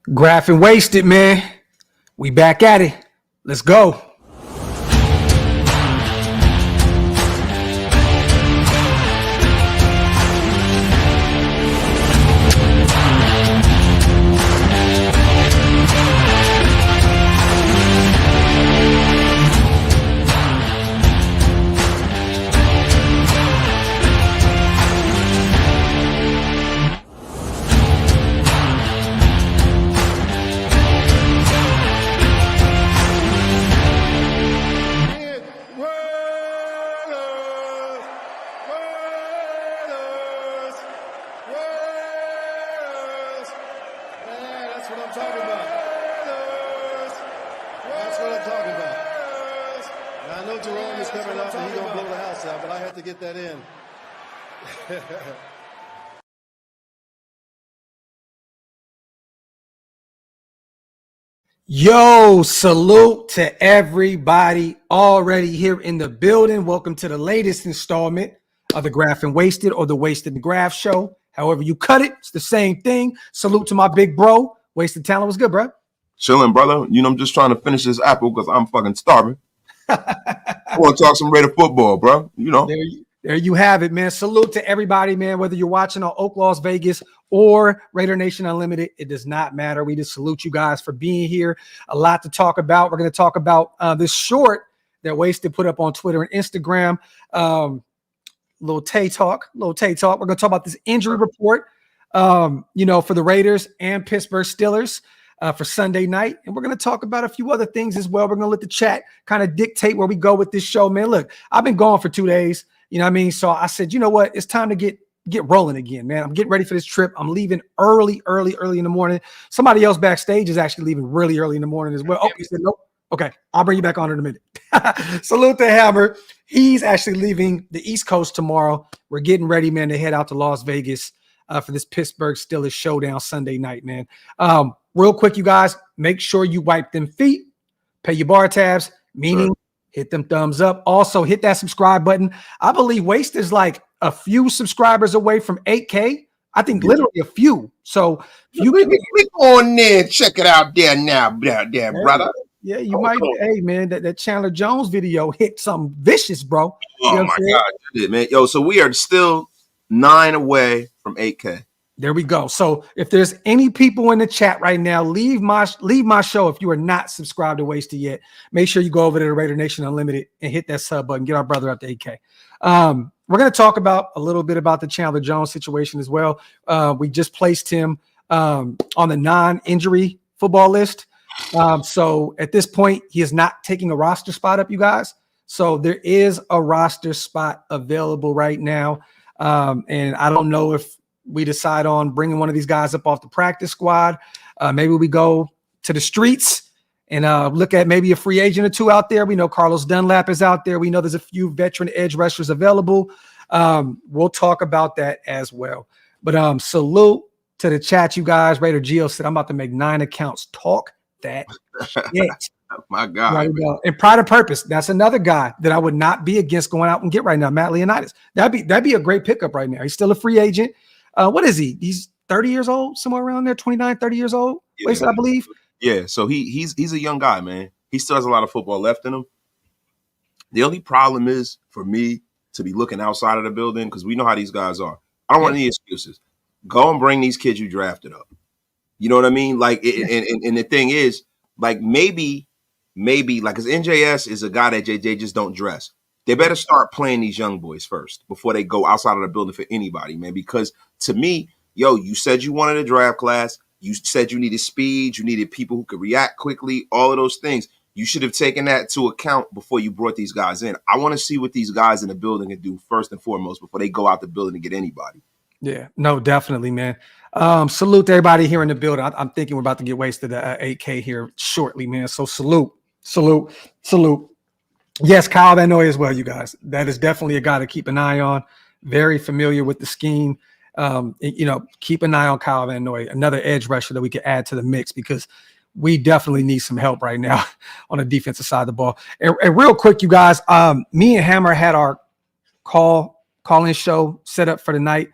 Graphk and Wasted, man. We back at it. Let's go. Yo, salute to everybody already here in the building. Welcome to the latest installment of the Graphk and Wasted, or the Wasted and Graphk show. However you cut it, it's the same thing. Salute to my big bro, Wasted Talent. What's good, bro? Chilling, brother. You know, I'm just trying to finish this apple because I'm fucking starving. I want to talk some Raider football, bro. You know. There you have it, man. Salute to everybody, man. Whether you're watching on OakLosVegas or Raider Nation Unlimited, it does not matter. We just salute you guys for being here. A lot to talk about. We're going to talk about this short that Wasted put up on Twitter and Instagram. Little Tay talk. We're going to talk about this injury report, for the Raiders and Pittsburgh Steelers for Sunday night. And we're going to talk about a few other things as well. We're going to let the chat kind of dictate where we go with this show, man. Look, I've been gone for 2 days. You know what I mean? So I said, you know what? It's time to get rolling again, man. I'm getting ready for this trip. I'm leaving early in the morning. Somebody else backstage is actually leaving really early in the morning as well. Oh, he said, nope. Okay, I'll bring you back on in a minute. Salute to Hammer. He's actually leaving the East Coast tomorrow. We're getting ready, man, to head out to Las Vegas for this Pittsburgh Steelers showdown Sunday night, man. Real quick, you guys, make sure you wipe them feet, pay your bar tabs, meaning hit them thumbs up. Also, hit that subscribe button. I believe Waste is like a few subscribers away from 8K. I think literally a few. So you can go on there and check it out there now, brother. Yeah, you might. Hey, man, that Chandler Jones video hit something vicious, bro. Oh, my God, you did, man. Yo, so we are still 9 away from 8K. There we go. So if there's any people in the chat right now, leave my show if you are not subscribed to Wasted yet. Make sure you go over to the Raider Nation Unlimited and hit that sub button. Get our brother up to 8K. We're going to talk about a little bit about the Chandler Jones situation as well. We just placed him on the non-injury football list. So at this point, he is not taking a roster spot up, you guys. So there is a roster spot available right now. And I don't know if we decide on bringing one of these guys up off the practice squad. Maybe we go to the streets and look at maybe a free agent or two out there. We know Carlos Dunlap is out there. We know there's a few veteran edge rushers available. We'll talk about that as well. But salute to the chat, you guys. Raider Geo said, I'm about to make 9 accounts. Talk that shit. My God. Right, and Pride of Purpose. That's another guy that I would not be against going out and get right now. Matt Leonidas. That'd be a great pickup right now. He's still a free agent. What is he? He's 30 years old, somewhere around there, 29, 30 years old. Yeah, I believe. Yeah, so he's a young guy, man. He still has a lot of football left in him. The only problem is for me to be looking outside of the building, because we know how these guys are. I don't want any excuses. Go and bring these kids you drafted up. You know what I mean? Like, and the thing is, like, maybe, like, because NJS is a guy that they just don't dress. They better start playing these young boys first before they go outside of the building for anybody, man. Because to me, you said you wanted a draft class. You said you needed speed. You needed people who could react quickly, all of those things. You should have taken that into account before you brought these guys in. I want to see what these guys in the building can do first and foremost before they go out the building to get anybody. Yeah, no, definitely, man. Salute to everybody here in the building. I'm thinking we're about to get wasted at 8K here shortly, man. So salute. Yes, Kyle Van Noy as well, you guys. That is definitely a guy to keep an eye on. Very familiar with the scheme. Keep an eye on Kyle Van Noy, another edge rusher that we could add to the mix, because we definitely need some help right now on the defensive side of the ball. And real quick, you guys, me and Hammer had our call-in show set up for the night.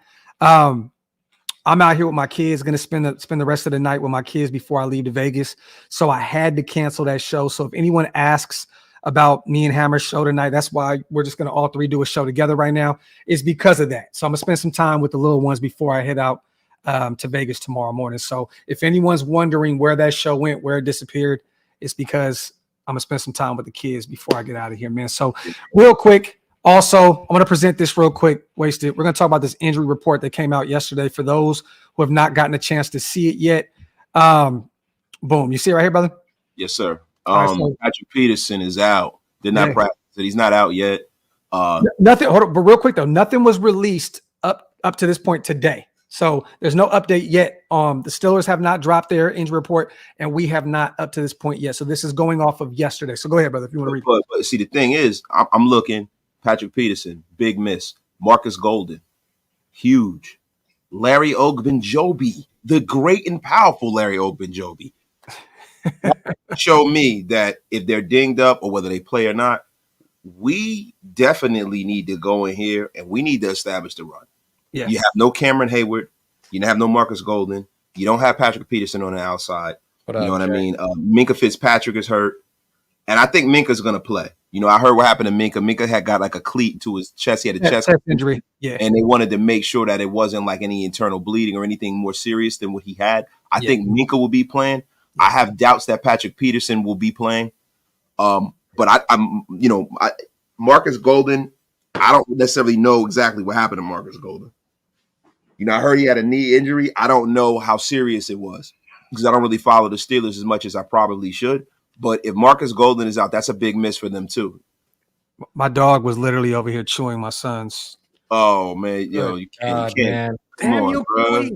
I'm out here with my kids, going to spend the rest of the night with my kids before I leave to Vegas. So I had to cancel that show. So if anyone asks about me and Hammer's show tonight, that's why we're just going to all three do a show together right now, is because of that. So I'm going to spend some time with the little ones before I head out to Vegas tomorrow morning. So if anyone's wondering where that show went, where it disappeared, it's because I'm going to spend some time with the kids before I get out of here, man. So real quick, also, I'm going to present this real quick, Wasted. We're going to talk about this injury report that came out yesterday for those who have not gotten a chance to see it yet. Boom. You see it right here, brother? Yes, sir. So Patrick Peterson is out. Did not practice. He's not out yet. Nothing. Hold on, but real quick, though, nothing was released up to this point today. So there's no update yet. The Steelers have not dropped their injury report, and we have not up to this point yet. So this is going off of yesterday. So go ahead, brother, if you want to read. But see, the thing is, I'm looking. Patrick Peterson, big miss. Marcus Golden, huge. Larry Ogunjobi, the great and powerful Larry Ogunjobi. Show me that if they're dinged up or whether they play or not, we definitely need to go in here and we need to establish the run. Yes. You have no Cameron Hayward. You have no Marcus Golden. You don't have Patrick Peterson on the outside. You know what I mean? Minka Fitzpatrick is hurt. And I think Minka's going to play. You know, I heard what happened to Minka. Minka had got like a cleat to his chest. He had a chest injury. Yeah. And they wanted to make sure that it wasn't like any internal bleeding or anything more serious than what he had. I think Minka will be playing. I have doubts that Patrick Peterson will be playing. But Marcus Golden, I don't necessarily know exactly what happened to Marcus Golden. You know, I heard he had a knee injury. I don't know how serious it was because I don't really follow the Steelers as much as I probably should. But if Marcus Golden is out, that's a big miss for them too. My dog was literally over here chewing my son's. Oh man, you can't. Man. Come on, bro.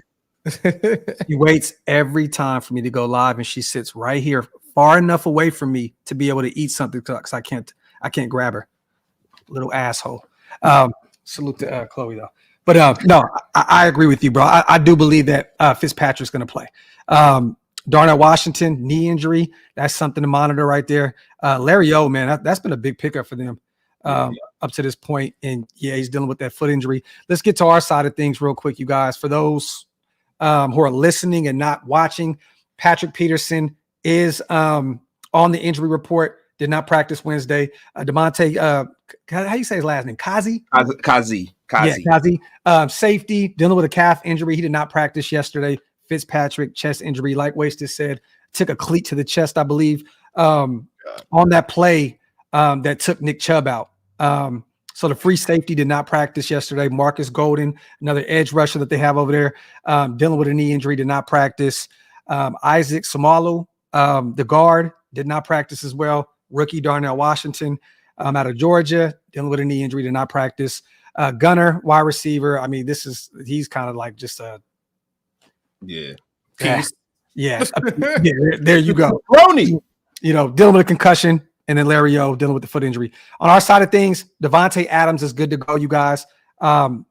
She waits every time for me to go live, and she sits right here, far enough away from me to be able to eat something because I can't grab her. Little asshole. Salute to Chloe though. But no, I agree with you, bro. I do believe that Fitzpatrick's going to play. Darnell Washington, knee injury. That's something to monitor right there. Larry O, man, that's been a big pickup for them up to this point. And yeah, he's dealing with that foot injury. Let's get to our side of things real quick, you guys. For those who are listening and not watching, Patrick Peterson is on the injury report. Did not practice Wednesday. DeMonte, how do you say his last name? Kazi? Kazi. Yeah, Kazi. Safety, dealing with a calf injury. He did not practice yesterday. Fitzpatrick, chest injury, like Wasted said, took a cleat to the chest, I believe, on that play that took Nick Chubb out. So the free safety did not practice yesterday. Marcus Golden, another edge rusher that they have over there, dealing with a knee injury, did not practice. Isaac Samalu, the guard, did not practice as well. Rookie Darnell Washington out of Georgia, dealing with a knee injury, did not practice. Gunner, wide receiver. I mean, he's kind of like just a yeah. Yeah. There you go. Roney. You know, dealing with a concussion, and then Larry O dealing with the foot injury. On our side of things, Devontae Adams is good to go, you guys.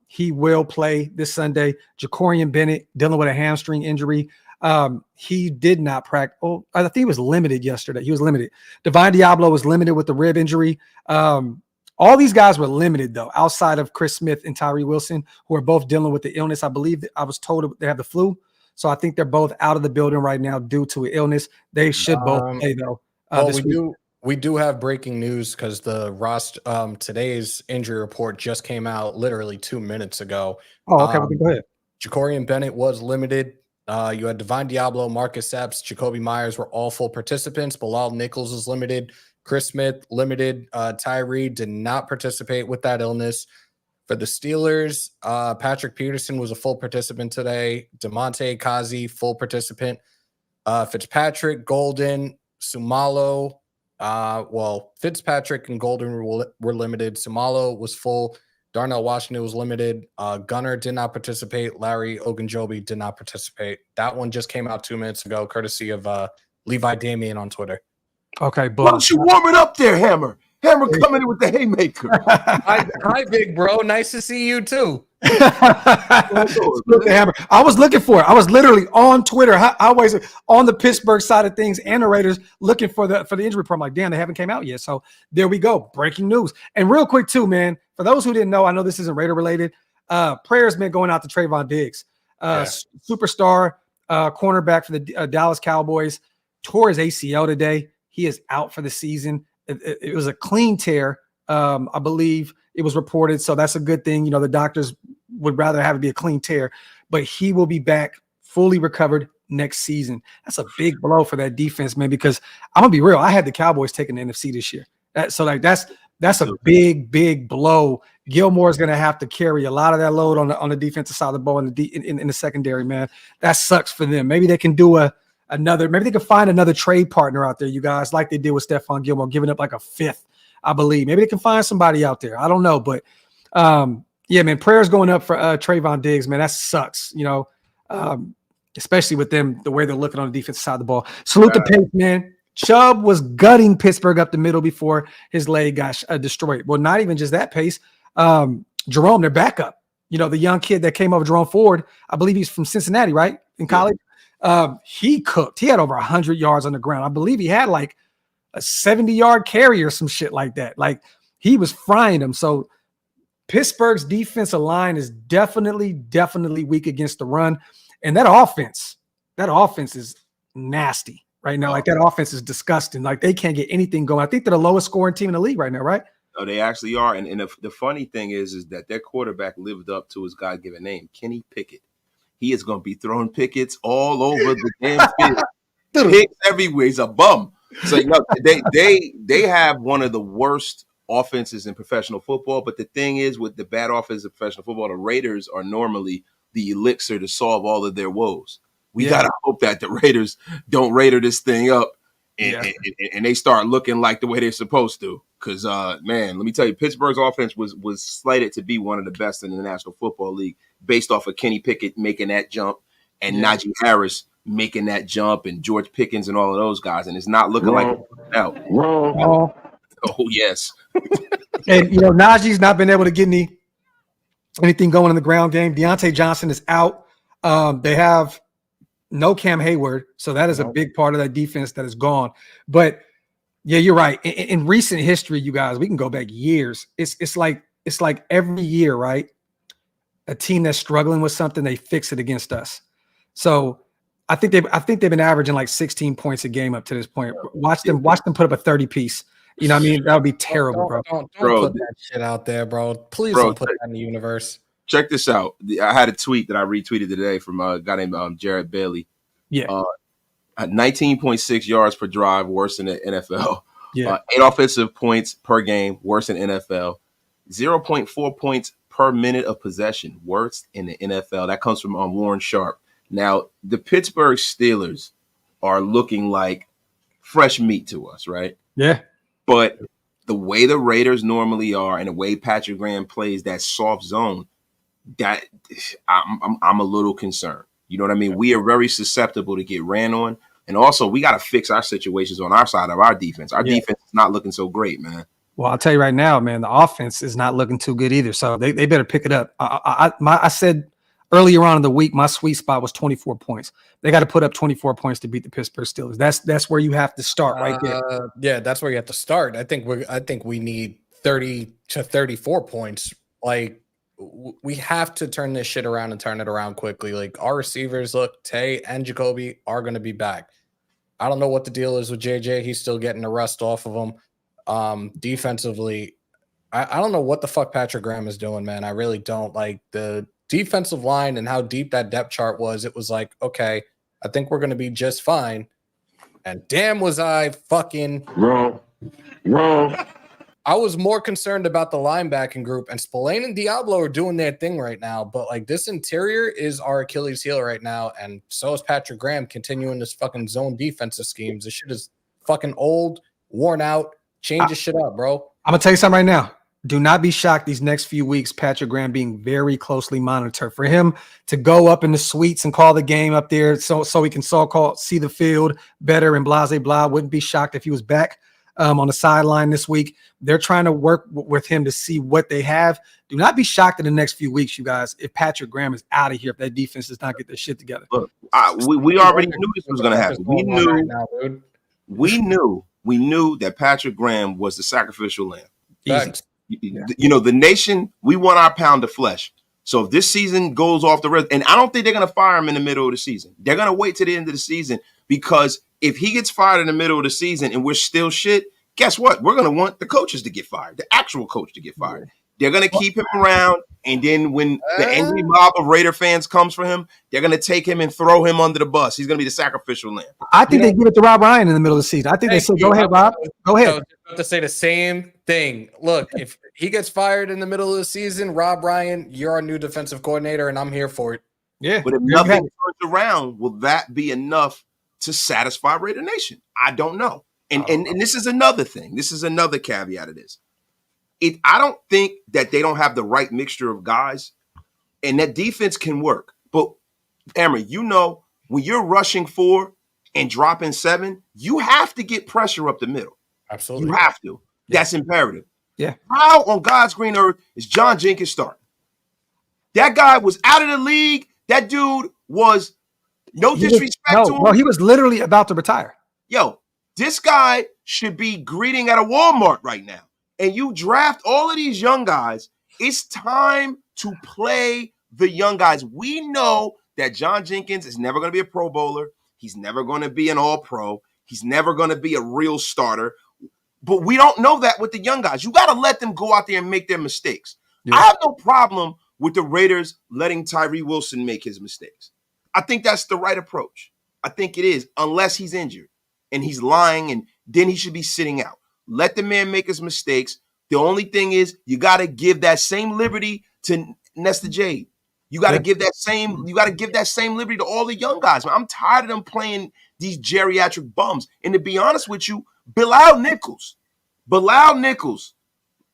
He will play this Sunday. Jacorian Bennett dealing with a hamstring injury. He did not practice. Oh, I think he was limited yesterday. He was limited. Divine Diablo was limited with the rib injury. All these guys were limited, though, outside of Chris Smith and Tyree Wilson, who are both dealing with the illness. I believe I was told they have the flu. So I think they're both out of the building right now due to an illness. They should both play, though. We do have breaking news because the today's injury report just came out literally 2 minutes ago. Oh, okay. Go ahead. Jacorian Bennett was limited. You had Divine Diablo, Marcus Epps, Jacoby Myers were all full participants. Bilal Nichols is limited. Chris Smith limited. Tyree did not participate with that illness. For the Steelers, Patrick Peterson was a full participant today. DeMonte Kazi, full participant. Fitzpatrick, Golden, Sumalo. Fitzpatrick and Golden were limited. Sumalo was full. Darnell Washington was limited. Gunner did not participate. Larry Ogunjobi did not participate. That one just came out 2 minutes ago, courtesy of Levi Damien on Twitter. Okay, why don't you warm it up there, Hammer? Hammer coming in with the haymaker. Hi, big bro. Nice to see you too. Hammer. I was looking for it. I was literally on Twitter. I always on the Pittsburgh side of things and the Raiders looking for the injury report. I'm like, damn, they haven't came out yet. So there we go. Breaking news. And real quick too, man. For those who didn't know, I know this isn't Raider related. Prayers been going out to Trayvon Diggs. superstar cornerback for the Dallas Cowboys, tore his ACL today. He is out for the season. It was a clean tear, I believe it was reported. So that's a good thing. You know, the doctors would rather have it be a clean tear, but he will be back fully recovered next season. That's a big blow for that defense, man, because I'm gonna be real. I had the Cowboys taking the NFC this year. That's a big blow. Gilmore's gonna have to carry a lot of that load on the defensive side of the ball in the secondary, man. That sucks for them. Maybe they can do maybe they can find another trade partner out there, you guys, like they did with Stephon Gilmore, giving up like a fifth, I believe. Maybe they can find somebody out there. I don't know, but yeah, man, prayers going up for Trayvon Diggs, man. That sucks, you know. Especially with them, the way they're looking on the defensive side of the ball. Salute the pace, man. Chubb was gutting Pittsburgh up the middle before his leg got destroyed. Well, not even just that pace. Jerome, their backup, you know, the young kid that came over, Jerome Ford, I believe he's from Cincinnati, right? In college. He cooked. He had over 100 yards on the ground. I believe he had like a 70-yard carry or some shit like that. Like, he was frying them. So Pittsburgh's defensive line is definitely weak against the run. And that offense is nasty right now. Like, that offense is disgusting. Like, they can't get anything going. I think they're the lowest scoring team in the league right now, right? Oh, they actually are. And the funny thing is that their quarterback lived up to his God-given name, Kenny Pickett. He is going to be throwing pickets all over the damn field. Picks everywhere. He's a bum. So, you know, they have one of the worst offenses in professional football. But the thing is, with the bad offense in professional football, the Raiders are normally the elixir to solve all of their woes. We got to hope that the Raiders don't Raider this thing up and they start looking like the way they're supposed to. Because, man, let me tell you, Pittsburgh's offense was slated to be one of the best in the National Football League based off of Kenny Pickett making that jump and Najee Harris making that jump and George Pickens and all of those guys. And it's not looking like it's now. Oh, yes. And, you know, Najee's not been able to get anything going in the ground game. Deontay Johnson is out. They have no Cam Hayward, so that is a big part of that defense that is gone. But yeah, you're right. In recent history, you guys, we can go back years. It's like every year, right? A team that's struggling with something, they fix it against us. So I think they've been averaging like 16 points a game up to this point. Watch them put up a 30 piece. You know what I mean? That would be terrible, bro. Don't put that shit out there, bro. Please don't put that in the universe. Check this out. I had a tweet that I retweeted today from a guy named Jared Bailey. Yeah. 19.6 yards per drive, worse than the NFL. Yeah. 8 offensive points per game, worse than NFL. 0.4 points per minute of possession, worse in the NFL. That comes from Warren Sharp. Now, the Pittsburgh Steelers are looking like fresh meat to us, right? Yeah. But the way the Raiders normally are and the way Patrick Graham plays that soft zone, that I'm a little concerned. You know what I mean? We are very susceptible to get ran on. And also, we got to fix our situations on our side of our defense. Our defense is not looking so great, man. Well, I'll tell you right now, man, the offense is not looking too good either. So they better pick it up. I said earlier on in the week, my sweet spot was 24 points. They got to put up 24 points to beat the Pittsburgh Steelers. That's where you have to start right there. Yeah, that's where you have to start. I think we need 30 to 34 points. Like, we have to turn this shit around and turn it around quickly. Like, our receivers, look, Tay and Jacoby are going to be back. I don't know what the deal is with JJ. He's still getting the rust off of him. Defensively, I don't know what the fuck Patrick Graham is doing, man. I really don't. Like, the defensive line and how deep that depth chart was, it was like, okay, I think we're going to be just fine. And damn, was I fucking wrong. I was more concerned about the linebacking group, and Spillane and Diablo are doing their thing right now. But like, this interior is our Achilles heel right now. And so is Patrick Graham continuing this fucking zone defensive schemes. This shit is fucking old, worn out. Change this shit up, bro. I'm going to tell you something right now. Do not be shocked these next few weeks, Patrick Graham being very closely monitored. For him to go up in the suites and call the game up there so he can so-called see the field better and blah, blah, blah. Wouldn't be shocked if he was back on the sideline this week. They're trying to work with him to see what they have. Do not be shocked in the next few weeks, you guys, if Patrick Graham is out of here, if that defense does not get their shit together. Look, we already knew this was going to happen. We knew that Patrick Graham was the sacrificial lamb. Easy. You know, the nation, we want our pound of flesh. So if this season goes off the rails, and I don't think they're going to fire him in the middle of the season. They're going to wait to the end of the season, because if he gets fired in the middle of the season and we're still shit, guess what? We're going to want the coaches to get fired, the actual coach to get fired. They're going to keep him around, and then when the angry mob of Raider fans comes for him, they're going to take him and throw him under the bus. He's going to be the sacrificial lamb. I think they give it to Rob Ryan in the middle of the season. I think they said, go ahead, Rob. Go ahead. I was about to say the same thing. Look, if he gets fired in the middle of the season, Rob Ryan, you're our new defensive coordinator, and I'm here for it. Yeah. But if nothing turns around, will that be enough to satisfy Raider Nation? I don't know. And this is another thing. This is another caveat of this. I don't think that they don't have the right mixture of guys, and that defense can work. But, Emery, when you're rushing 4 and dropping 7, you have to get pressure up the middle. Absolutely. You have to. That's imperative. Yeah. How on God's green earth is John Jenkins starting? That guy was out of the league. That dude was, no disrespect to him. No, he was literally about to retire. Yo, this guy should be greeting at a Walmart right now. And you draft all of these young guys. It's time to play the young guys. We know that John Jenkins is never going to be a Pro Bowler. He's never going to be an All-Pro. He's never going to be a real starter. But we don't know that with the young guys. You got to let them go out there and make their mistakes. Yeah. I have no problem with the Raiders letting Tyree Wilson make his mistakes. I think that's the right approach. I think it is, unless he's injured and he's lying, and then he should be sitting out. Let the man make his mistakes. The only thing is, you got to give that same liberty to Nesta Jade. You got to give that same. You got to give that same liberty to all the young guys. Man, I'm tired of them playing these geriatric bums. And to be honest with you, Bilal Nichols.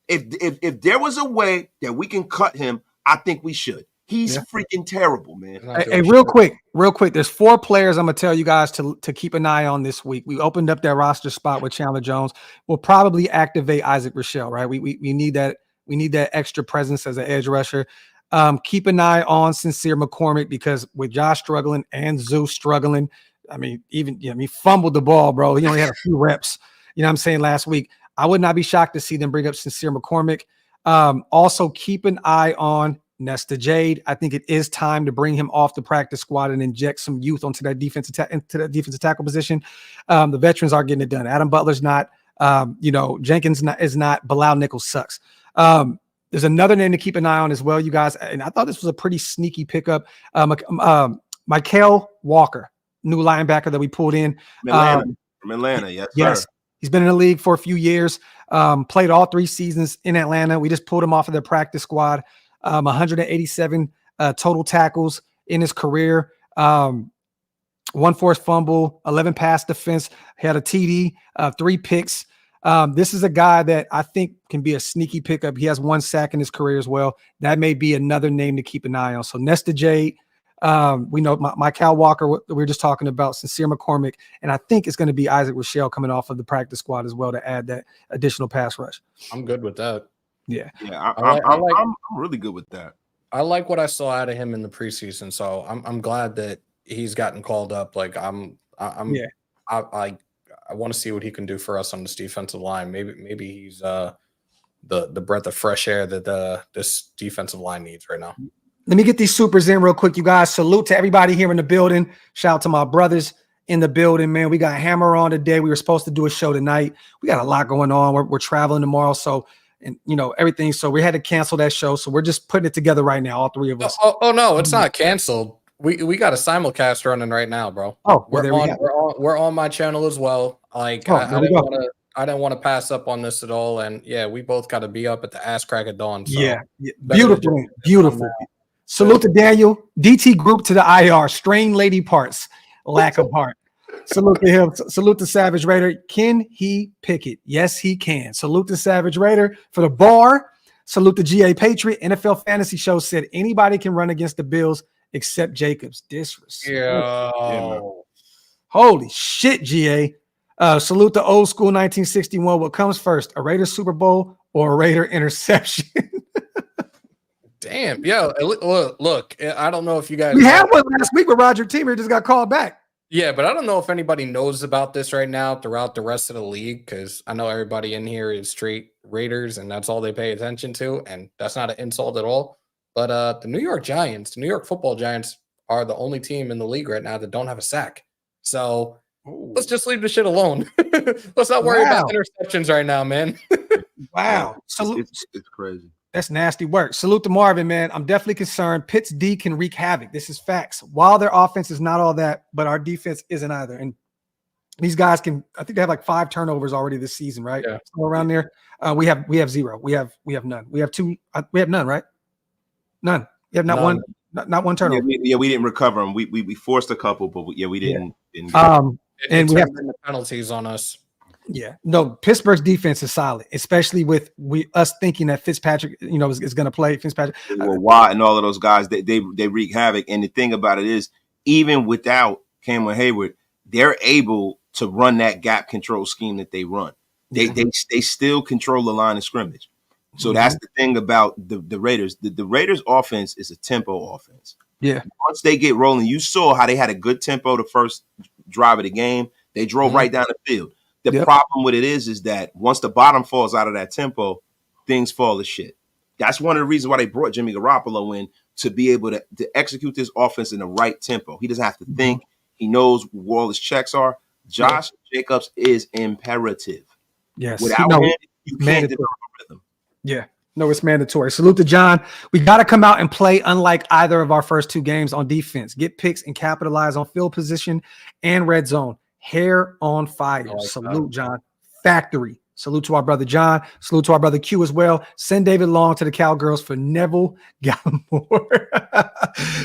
If there was a way that we can cut him, I think we should. He's freaking terrible, man. Hey, real quick. There's 4 players I'm gonna tell you guys to keep an eye on this week. We opened up that roster spot with Chandler Jones. We'll probably activate Isaac Rochelle, right? We need that. We need that extra presence as an edge rusher. Keep an eye on Sincere McCormick, because with Josh struggling and Zeus struggling, he fumbled the ball, bro. He only had a few reps. You know what I'm saying, last week. I would not be shocked to see them bring up Sincere McCormick. Also keep an eye on Nesta Jade. I think it is time to bring him off the practice squad and inject some youth into that defensive tackle position. The veterans are getting it done. Adam Butler's not. Jenkins is not. Bilal Nichols sucks. There's another name to keep an eye on as well, you guys. And I thought this was a pretty sneaky pickup. Mykal Walker, new linebacker that we pulled in. From Atlanta, yes, yes. He's been in the league for a few years. Played all 3 seasons in Atlanta. We just pulled him off of their practice squad. 187 total tackles in his career. 1 forced fumble, 11 pass defense. He had a TD, 3 picks. This is a guy that I think can be a sneaky pickup. He has 1 sack in his career as well. That may be another name to keep an eye on. So Nesta Jade, we know Mykal Walker, we were just talking about, Sincere McCormick, and I think it's going to be Isaac Rochelle coming off of the practice squad as well to add that additional pass rush. I'm good with that. Yeah. I'm really good with that. I like what I saw out of him in the preseason, so I'm glad that he's gotten called up. Like I want to see what he can do for us on this defensive line. Maybe he's the breath of fresh air that this defensive line needs right now. Let me get these supers in real quick, you guys. Salute to everybody here in the building. Shout out to my brothers in the building, man. We got Hammer on today. We were supposed to do a show tonight. We got a lot going on. We're traveling tomorrow, so everything. So we had to cancel that show. So we're just putting it together right now, all 3 of us. Oh no, it's not canceled. We got a simulcast running right now, bro. We're on my channel as well. Like I didn't want to pass up on this at all. And yeah, we both got to be up at the ass crack of dawn. So yeah. Beautiful. Salute to Daniel. DT group to the IR. Strain lady parts. Lack of heart. Salute to him. Salute to Savage Raider. Can he pick it? Yes, he can. Salute to Savage Raider for the bar. Salute to GA Patriot. NFL Fantasy Show said anybody can run against the Bills except Jacobs. Disrespect. Yeah. Holy shit, GA. Salute to old school 1961. What comes first, a Raider Super Bowl or a Raider interception? Damn. Yeah. Look, I don't know if you guys. We had one last week with Roger Teamer, just got called back. Yeah, but I don't know if anybody knows about this right now throughout the rest of the league, because I know everybody in here is straight Raiders and that's all they pay attention to. And that's not an insult at all. But the New York Giants, the New York Football Giants, are the only team in the league right now that don't have a sack. So let's just leave the shit alone. Let's not worry about interceptions right now, man. Wow. It's crazy. That's nasty work. Salute to Marvin, man. I'm definitely concerned. Pitt's D can wreak havoc. This is facts. While their offense is not all that, but our defense isn't either. And these guys can, I think they have like 5 turnovers already this season, right? Yeah. Somewhere around there. We have 0. We have none. We have 2. We have none, right? None. You have not one. Not one turnover. Yeah, we didn't recover them. We forced a couple, but we didn't. And we have the penalties on us. Yeah, no. Pittsburgh's defense is solid, especially with us thinking that Fitzpatrick, is going to play. Fitzpatrick, Watt, and all of those guys, they wreak havoc. And the thing about it is, even without Cameron Hayward, they're able to run that gap control scheme that they run. They still control the line of scrimmage. So that's the thing about the Raiders. The Raiders offense is a tempo offense. Yeah. Once they get rolling, you saw how they had a good tempo the first drive of the game. They drove right down the field. The problem with it is that once the bottom falls out of that tempo, things fall to shit. That's one of the reasons why they brought Jimmy Garoppolo in, to be able to execute this offense in the right tempo. He doesn't have to think. He knows where all his checks are. Josh Jacobs is imperative. Yes. Without him, you can't develop a rhythm. Yeah. No, it's mandatory. Salute to John. We got to come out and play unlike either of our first 2 games on defense. Get picks and capitalize on field position and red zone. Hair on fire. Salute, John. Factory. Salute to our brother John. Salute to our brother Q as well. Send David Long to the Cowgirls for Neville Gallimore.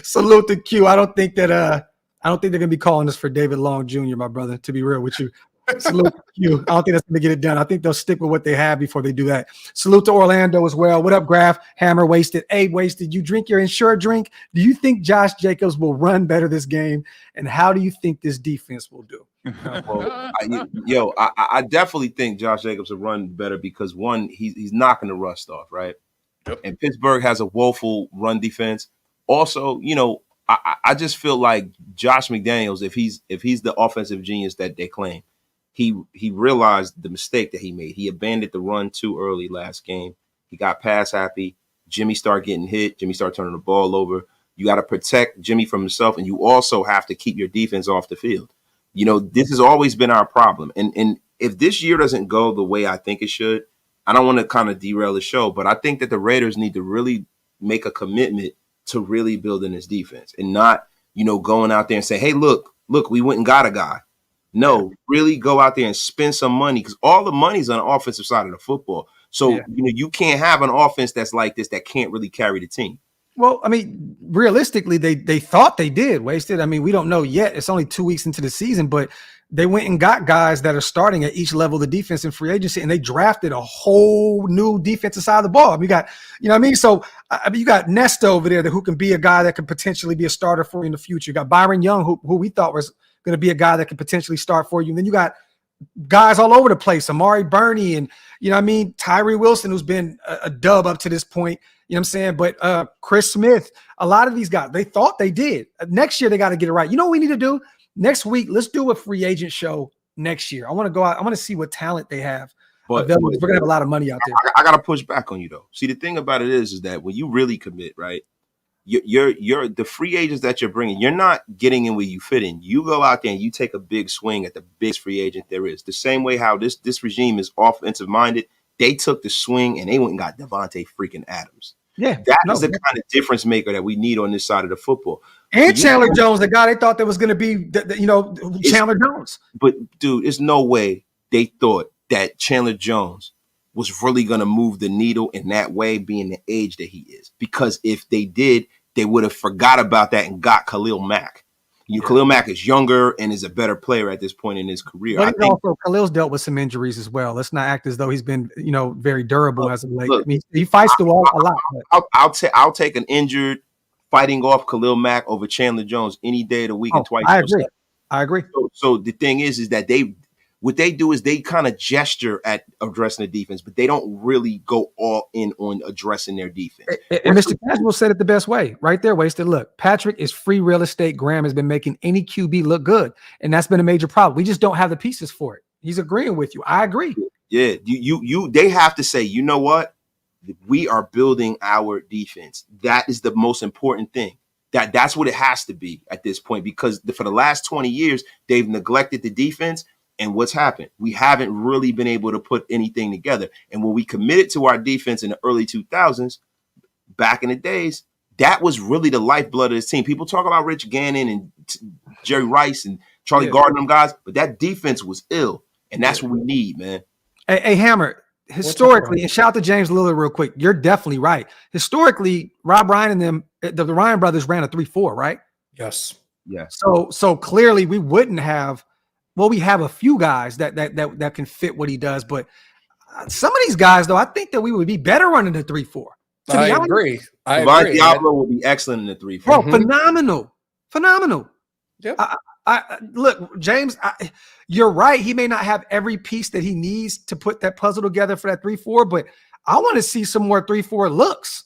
Salute to Q. I don't think they're gonna be calling us for David Long Jr., my brother, to be real with you. Salute to Q. I don't think that's gonna get it done. I think they'll stick with what they have before they do that. Salute to Orlando as well. What up, Graphk? Hammer Wasted. Hey, Wasted, you drink your insured drink. Do you think Josh Jacobs will run better this game? And how do you think this defense will do? Well, I definitely think Josh Jacobs will run better because, one, he's knocking the rust off, right? Yep. And Pittsburgh has a woeful run defense. Also, I just feel like Josh McDaniels, if he's the offensive genius that they claim, he realized the mistake that he made. He abandoned the run too early last game. He got pass happy. Jimmy started getting hit. Jimmy started turning the ball over. You got to protect Jimmy from himself, and you also have to keep your defense off the field. This has always been our problem. And if this year doesn't go the way I think it should, I don't want to kind of derail the show, but I think that the Raiders need to really make a commitment to really building this defense and not, going out there and say, hey, look, we went and got a guy. No, really go out there and spend some money, because all the money's on the offensive side of the football. So, you can't have an offense that's like this that can't really carry the team. Well, I mean, realistically, they thought they did. Wasted. I mean, we don't know yet. It's only 2 weeks into the season, but they went and got guys that are starting at each level of the defense in free agency, and they drafted a whole new defensive side of the ball. I mean, you got, So, you got Nesta over there who can be a guy that could potentially be a starter for you in the future. You got Byron Young, who we thought was going to be a guy that could potentially start for you. And then you got guys all over the place, Amari Burney and, Tyree Wilson, who's been a dub up to this point. You know what I'm saying? But Chris Smith, a lot of these guys, they thought they did. Next year, they got to get it right. You know what we need to do? Next week, let's do a free agent show next year. I want to go out. I want to see what talent they have. But we're going to have a lot of money out there. I got to push back on you, though. See, the thing about it is that when you really commit, right, you're the free agents that you're bringing, you're not getting in where you fit in. You go out there and you take a big swing at the biggest free agent there is. The same way how this regime is offensive minded, they took the swing and they went and got Devontae freaking Adams. Yeah, that's the kind of difference maker that we need on this side of the football. And Chandler Jones, the guy they thought that was going to be, Chandler Jones. But dude, there's no way they thought that Chandler Jones was really going to move the needle in that way, being the age that he is. Because if they did, they would have forgot about that and got Khalil Mack. Khalil Mack is younger and is a better player at this point in his career. But also, Khalil's dealt with some injuries as well. Let's not act as though he's been, very durable as of late. I mean, he fights through a lot. I'll take an injured fighting off Khalil Mack over Chandler Jones any day of the week and twice. I agree. So the thing is that what they do is they kind of gesture at addressing the defense, but they don't really go all in on addressing their defense. And Mr. Casual said it the best way right there, Wasted. Look, Patrick is free real estate. Graham has been making any QB look good, and that's been a major problem. We just don't have the pieces for it. He's agreeing with you. I agree. Yeah, they have to say, you know what? we are building our defense. That is the most important thing. That's what it has to be at this point, because for the last 20 years, they've neglected the defense. And what's happened? We haven't really been able to put anything together. And when we committed to our defense in the early 2000s, back in the days, that was really the lifeblood of this team. People talk about Rich Gannon and Jerry Rice and Charlie Gardner, them guys, but that defense was ill. And that's what we need, man. Hey, Hammer, historically, and shout out to James Lillard real quick. You're definitely right. Historically, Rob Ryan and them, the Ryan brothers ran a 3-4, right? Yes. So clearly we wouldn't have. Well, we have a few guys that can fit what he does, but some of these guys, though, I think that we would be better running the 3-4. I agree. Divine Diablo will be excellent in the 3-4. Bro, phenomenal. Yep. I look, James, you're right. He may not have every piece that he needs to put that puzzle together for that 3-4, but I want to see some more 3-4 looks.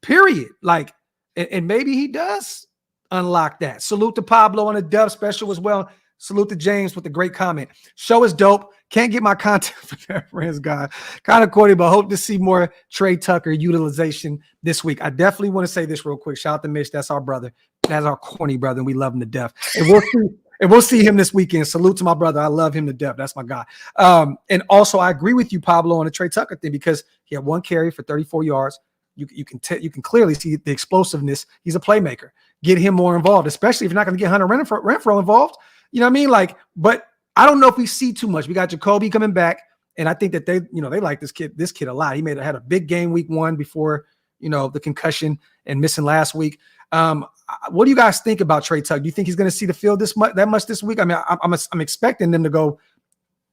Period. Like, and maybe he does unlock that. Salute to Pablo on a dub special as well. Salute to James with a great comment. Show is dope. Can't get my content for that friends guy. Kind of corny, but hope to see more Trey Tucker utilization this week. I definitely want to say this real quick. Shout out to Mitch. That's our brother. That's our corny brother, and we love him to death. And we'll see him this weekend. Salute to my brother. I love him to death. That's my guy. And also, I agree with you, Pablo, on the Trey Tucker thing, because he had one carry for 34 yards. You can clearly see the explosiveness. He's a playmaker. Get him more involved, especially if you're not going to get Hunter Renfrow involved. You know what I mean? Like, but I don't know if we see too much. We got Jacoby coming back, and I think that they like this kid a lot. He had a big game week 1 before, the concussion and missing last week. What do you guys think about Trey Tucker? Do you think he's going to see the field that much this week? I mean, I'm expecting them to go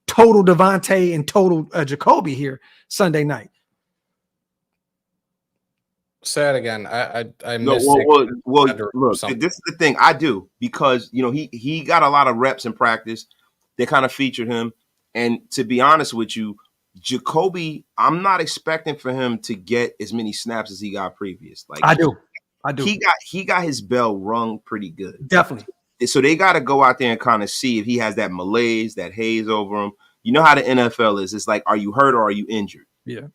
total Devontae and total Jacoby here Sunday night. Say it again. I missed it. Well, look, this is the thing I do, because he got a lot of reps in practice. They kind of featured him, and to be honest with you, Jacoby, I'm not expecting for him to get as many snaps as he got previous. Like I do. He got his bell rung pretty good. Definitely. So they got to go out there and kind of see if he has that malaise, that haze over him. You know how the NFL is. It's like, are you hurt or are you injured? Yeah.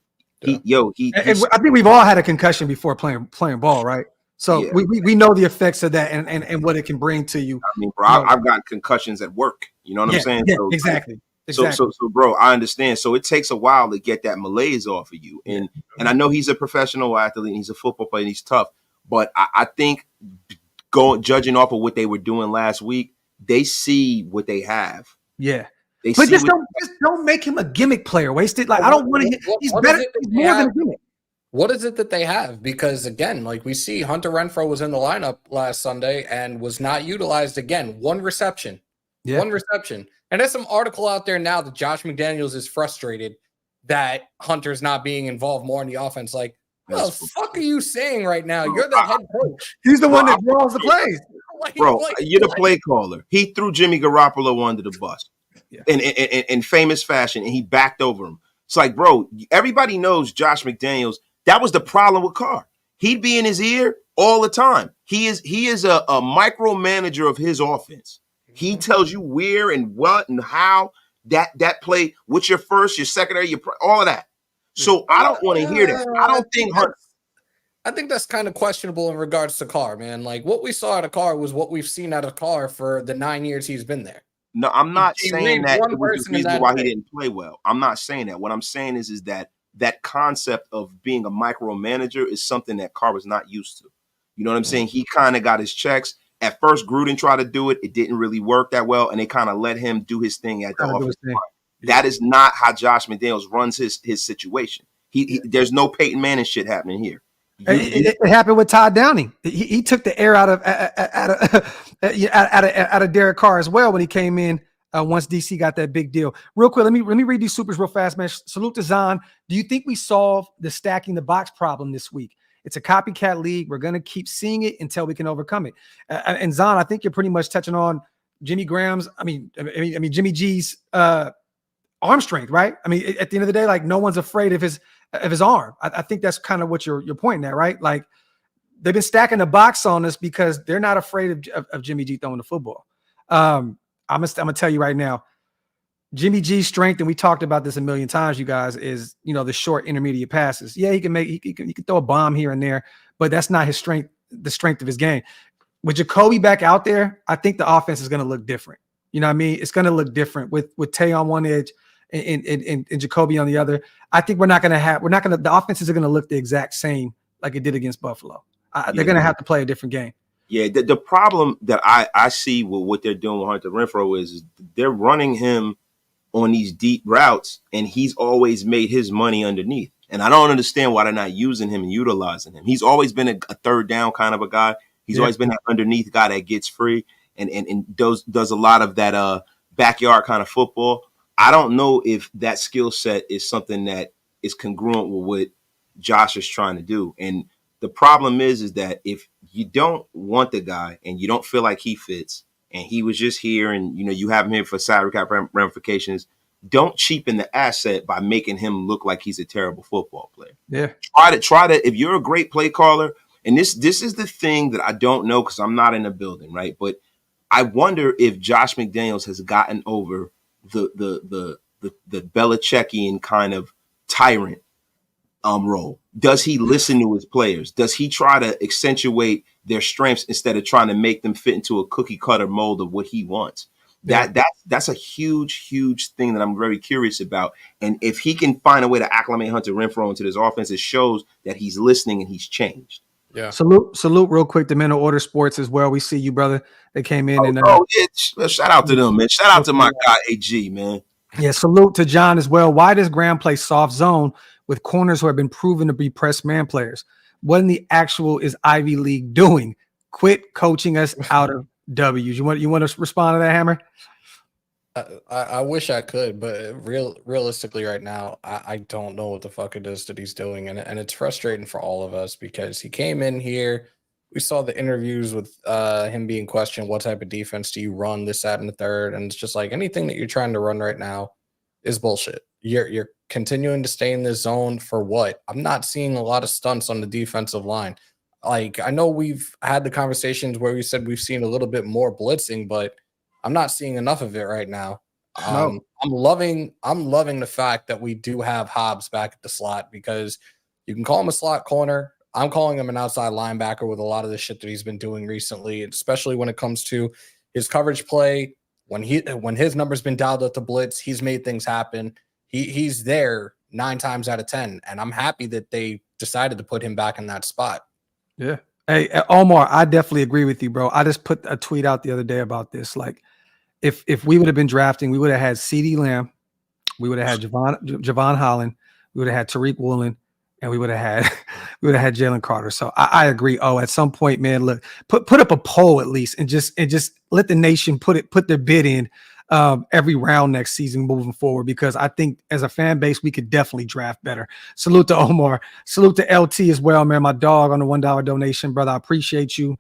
And I think we've all had a concussion before playing ball, right? So we know the effects of that and what it can bring to you. I mean, bro, I've got concussions at work. You know what I'm saying? Yeah, so, exactly. So, bro, I understand. So it takes a while to get that malaise off of you. And I know he's a professional athlete and he's a football player and he's tough. But I think judging off of what they were doing last week, they see what they have. Yeah. But just don't make him a gimmick player. Waste it. Like, I don't want to. He's better. He's more than a gimmick. What is it that they have? Because again, like we see, Hunter Renfrow was in the lineup last Sunday and was not utilized again. One reception. And there's some article out there now that Josh McDaniels is frustrated that Hunter's not being involved more in the offense. Like, what the fuck are you saying right now? You're the head coach. He's the one that draws the plays. You're the play caller. He threw Jimmy Garoppolo under the bus in famous fashion, and he backed over him. It's like, bro, everybody knows Josh McDaniels. That was the problem with Carr. He'd be in his ear all the time. He is a micromanager of his offense. He tells you where and what and how that play, what's your first, your secondary, all of that. So I don't want to hear that. I think that's kind of questionable in regards to Carr, man. Like what we saw out of Carr was what we've seen out of Carr for the 9 years he's been there. No, I'm not saying that it was the reason why he didn't play well. I'm not saying that. What I'm saying is that concept of being a micromanager is something that Carr was not used to. You know what I'm saying? He kind of got his checks. At first, Gruden tried to do it. It didn't really work that well, and they kind of let him do his thing at the offensive line. That is not how Josh McDaniels runs his situation. There's no Peyton Manning shit happening here. It happened with Todd Downing. He took the air out of Derek Carr as well when he came in once DC got that big deal. Real quick, let me read these supers real fast, man. Salute to Zahn. Do you think we solved the stacking the box problem this week? It's a copycat league. We're going to keep seeing it until we can overcome it. And Zahn, I think you're pretty much touching on Jimmy G's arm strength, right? I mean, at the end of the day, like no one's afraid of his arm. I think that's kind of what you're pointing at, right? Like they've been stacking the box on us because they're not afraid of Jimmy G throwing the football. I'm gonna tell you right now, Jimmy G's strength, and we talked about this a million times, you guys, is, the short intermediate passes. Yeah, he can throw a bomb here and there, but that's not his strength, the strength of his game. With Jacoby back out there, I think the offense is going to look different. You know what I mean? It's going to look different with Tay on one edge and Jacoby on the other. I think the offenses are going to look the exact same like it did against Buffalo. They're going to have to play a different game. Yeah, the problem that I see with what they're doing with Hunter Renfrow is they're running him on these deep routes, and he's always made his money underneath. And I don't understand why they're not using him and utilizing him. He's always been a third down kind of a guy. He's always been that underneath guy that gets free and does a lot of that backyard kind of football. I don't know if that skill set is something that is congruent with what Josh is trying to do. And the problem is that if you don't want the guy and you don't feel like he fits, and he was just here and, you have him here for salary cap ramifications, don't cheapen the asset by making him look like he's a terrible football player. Yeah. Try to, if you're a great play caller, and this is the thing that I don't know because I'm not in the building, right? But I wonder if Josh McDaniels has gotten over the Belichickian kind of tyrant role. Does he listen to his players? Does he try to accentuate their strengths instead of trying to make them fit into a cookie cutter mold of what he wants? That's a huge thing that I'm very curious about. And if he can find a way to acclimate Hunter Renfrow into this offense, it shows that he's listening and he's changed. Yeah. Salute real quick to Men of Order Sports as well. We see you, brother. They came in shout out to them, man. Shout out to my guy AG, man. Yeah, salute to John as well. Why does Graham play soft zone with corners who have been proven to be press man players? What in the actual is Ivy League doing? Quit coaching us out of W's. You want to respond to that, Hammer? I wish I could, but realistically right now, I don't know what the fuck it is that he's doing. And it's frustrating for all of us because he came in here. We saw the interviews with him being questioned, what type of defense do you run, this, that, and the third? And it's just like anything that you're trying to run right now is bullshit. You're continuing to stay in this zone for what? I'm not seeing a lot of stunts on the defensive line. Like, I know we've had the conversations where we said we've seen a little bit more blitzing, but I'm not seeing enough of it right now. No. I'm loving the fact that we do have Hobbs back at the slot because you can call him a slot corner. I'm calling him an outside linebacker with a lot of the shit that he's been doing recently, especially when it comes to his coverage play. When his number's been dialed up to blitz, he's made things happen. He's there 9 times out of 10, and I'm happy that they decided to put him back in that spot. Yeah. Hey, Omar, I definitely agree with you, bro. I just put a tweet out the other day about this. Like, if we would have been drafting, we would have had CeeDee Lamb, we would have had Javon Holland, we would have had Tariq Woolen, and we would have had Jalen Carter. So I agree. Oh, at some point, man, look, put up a poll at least, and just let the nation put their bid in every round next season moving forward, because I think as a fan base, we could definitely draft better. Salute to Omar. Salute to LT as well, man. My dog on the $1 donation, brother. I appreciate you.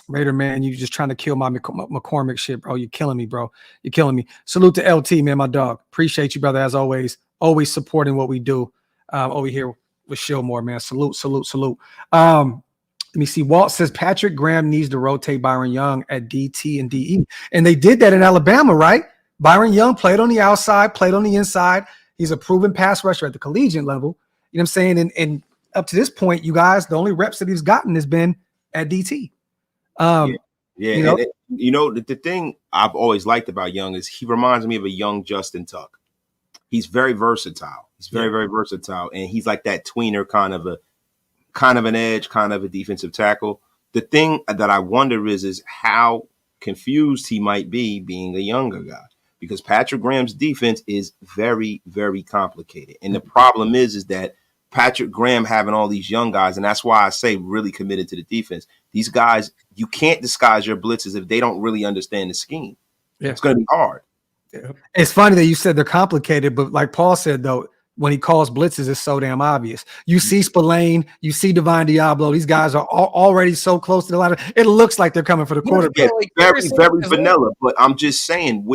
Raider, man, you just trying to kill my McCormick shit, bro. You're killing me, bro. You're killing me. Salute to LT, man, my dog. Appreciate you, brother, as always supporting what we do over here with Shillmore, man. Salute. Let me see. Walt says Patrick Graham needs to rotate Byron Young at DT and DE. And they did that in Alabama, right? Byron Young played on the outside, played on the inside. He's a proven pass rusher at the collegiate level. You know what I'm saying? And up to this point, you guys, the only reps that he's gotten has been at DT. The thing I've always liked about Young is he reminds me of a young Justin Tuck. He's very versatile. He's very versatile, and he's like that tweener kind of an edge, kind of a defensive tackle. The thing that I wonder is how confused he might be being a younger guy, because Patrick Graham's defense is very, very complicated. And the problem is that Patrick Graham having all these young guys, and that's why I say really committed to the defense. These guys, you can't disguise your blitzes if they don't really understand the scheme. Yeah. It's going to be hard. Yeah. It's funny that you said they're complicated, but like Paul said, though, when he calls blitzes, it's so damn obvious. You see Spillane, you see Divine Diablo. These guys are already so close to the line. It looks like they're coming for the quarterback. Yeah, very vanilla. But I'm just saying,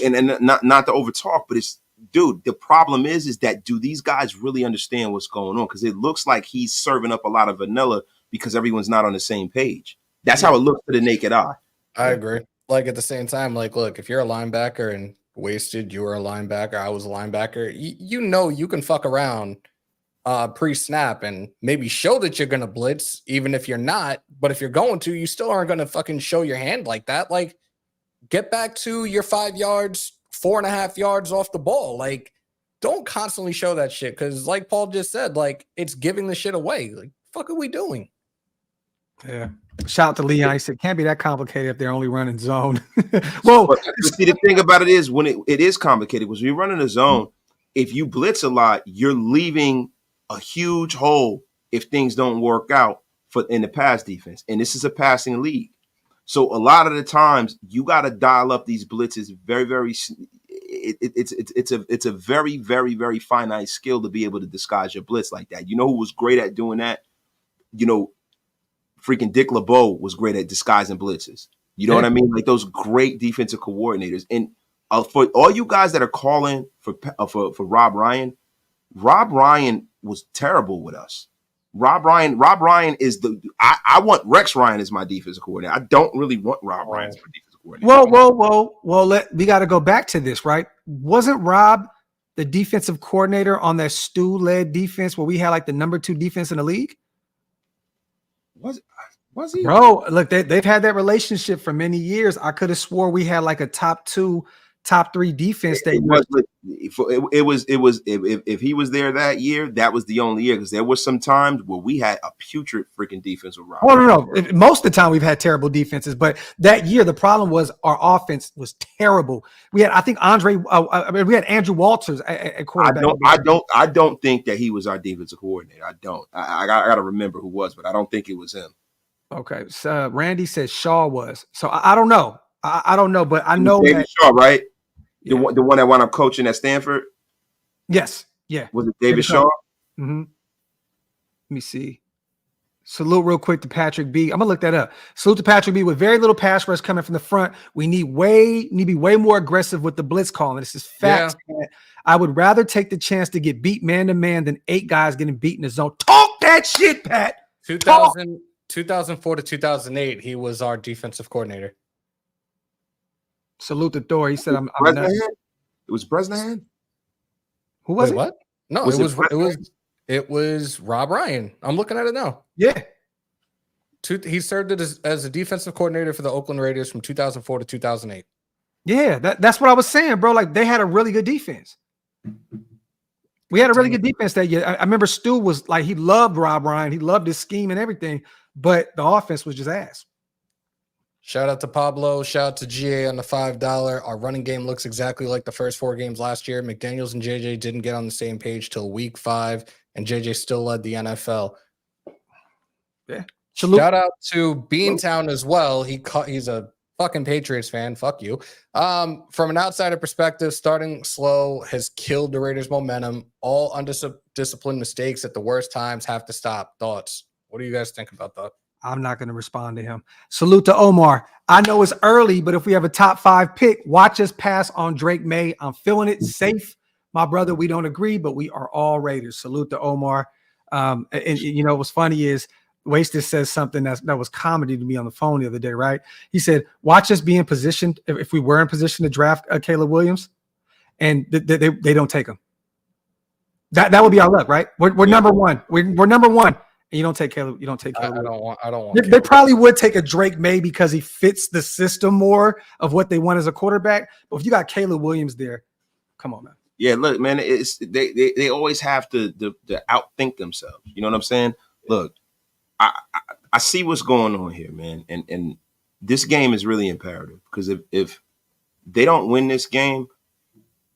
and not to overtalk, but it's, dude, the problem is that do these guys really understand what's going on? Because it looks like he's serving up a lot of vanilla because everyone's not on the same page. That's how it looks to the naked eye. I agree. Like, at the same time, like, look, if you're a linebacker and Wasted, you were a linebacker. I was a linebacker. You know you can fuck around pre-snap and maybe show that you're going to blitz, even if you're not. But if you're going to, you still aren't going to fucking show your hand like that. Like, get back to your 5 yards, 4.5 yards off the ball. Like, don't constantly show that shit because, like Paul just said, like, it's giving the shit away. Like, fuck are we doing? Yeah. Shout out to Leon. He said, it can't be that complicated if they're only running zone. Well, see, the thing about it is when it is complicated because when you're running a zone, if you blitz a lot, you're leaving a huge hole if things don't work out in the pass defense. And this is a passing league. So a lot of the times you got to dial up these blitzes very, very. It's a very, very, very finite skill to be able to disguise your blitz like that. You know who was great at doing that? You know, freaking Dick LeBeau was great at disguising blitzes. You know what I mean? Like those great defensive coordinators. And for all you guys that are calling for Rob Ryan was terrible with us. Rob Ryan is I want Rex Ryan as my defensive coordinator. I don't really want Rob Ryan as my defensive coordinator. Well, we got to go back to this, right? Wasn't Rob the defensive coordinator on that Stu-led defense where we had like the number 2 defense in the league? Was he? Bro, look, they've had that relationship for many years. I could have swore we had like a top 2, top 3 defense. If he was there that year, that was the only year because there was some times where we had a putrid freaking defense with Rob. Oh no. Most of the time we've had terrible defenses, but that year the problem was our offense was terrible. We had, I think, we had Andrew Walters at quarterback. I don't think that he was our defensive coordinator. I don't. I got to remember who was, but I don't think it was him. Okay, so Randy says Shaw was. So I don't know. I don't know, but I know David that Shaw, right? Yeah. The one that wound up coaching at Stanford. Yes. Yeah. Was it David Shaw? Mm-hmm. Let me see. Salute real quick to Patrick B. I'm gonna look that up. Salute to Patrick B. With very little pass rush coming from the front, we need to be way more aggressive with the blitz calling. This is facts. Yeah. I would rather take the chance to get beat man to man than 8 guys getting beat in the zone. Talk that shit, Pat. 2004 to 2008, he was our defensive coordinator. Salute to Thor. He said, "I'm Bresnahan? It was Bresnahan. Who was it? What? No, it was Rob Ryan. I'm looking at it now. Yeah, he served as a defensive coordinator for the Oakland Raiders from 2004 to 2008. Yeah, that's what I was saying, bro. Like they had a really good defense. We had a really good defense that year. I remember Stu was like he loved Rob Ryan. He loved his scheme and everything, but the offense was just ass. Shout out to Pablo. Shout out to GA on the $5. Our running game looks exactly like the first 4 games last year. McDaniels and JJ didn't get on the same page till week 5, and JJ still led the NFL. Yeah. Shout out to Beantown as well. He's a fucking Patriots fan. Fuck you. From an outsider perspective, starting slow has killed the Raiders' momentum. All undisciplined mistakes at the worst times have to stop. Thoughts? What do you guys think about that? I'm not going to respond to him. Salute to Omar. I know it's early, but if we have a top 5 pick, watch us pass on Drake May. I'm feeling it safe. My brother, we don't agree, but we are all Raiders. Salute to Omar. And you know, what's funny is Wasted says something that was comedy to me on the phone the other day, right? He said, watch us be in position. If we were in position to draft Caleb Williams and they don't take him. That would be our luck, right? We're number 1. We're number 1. And you don't take Caleb. I don't want. They probably would take a Drake May because he fits the system more of what they want as a quarterback. But if you got Caleb Williams there, come on, man. Yeah, look, man, it's they always have to outthink themselves. You know what I'm saying? Look, I see what's going on here, man, and this game is really imperative because if they don't win this game,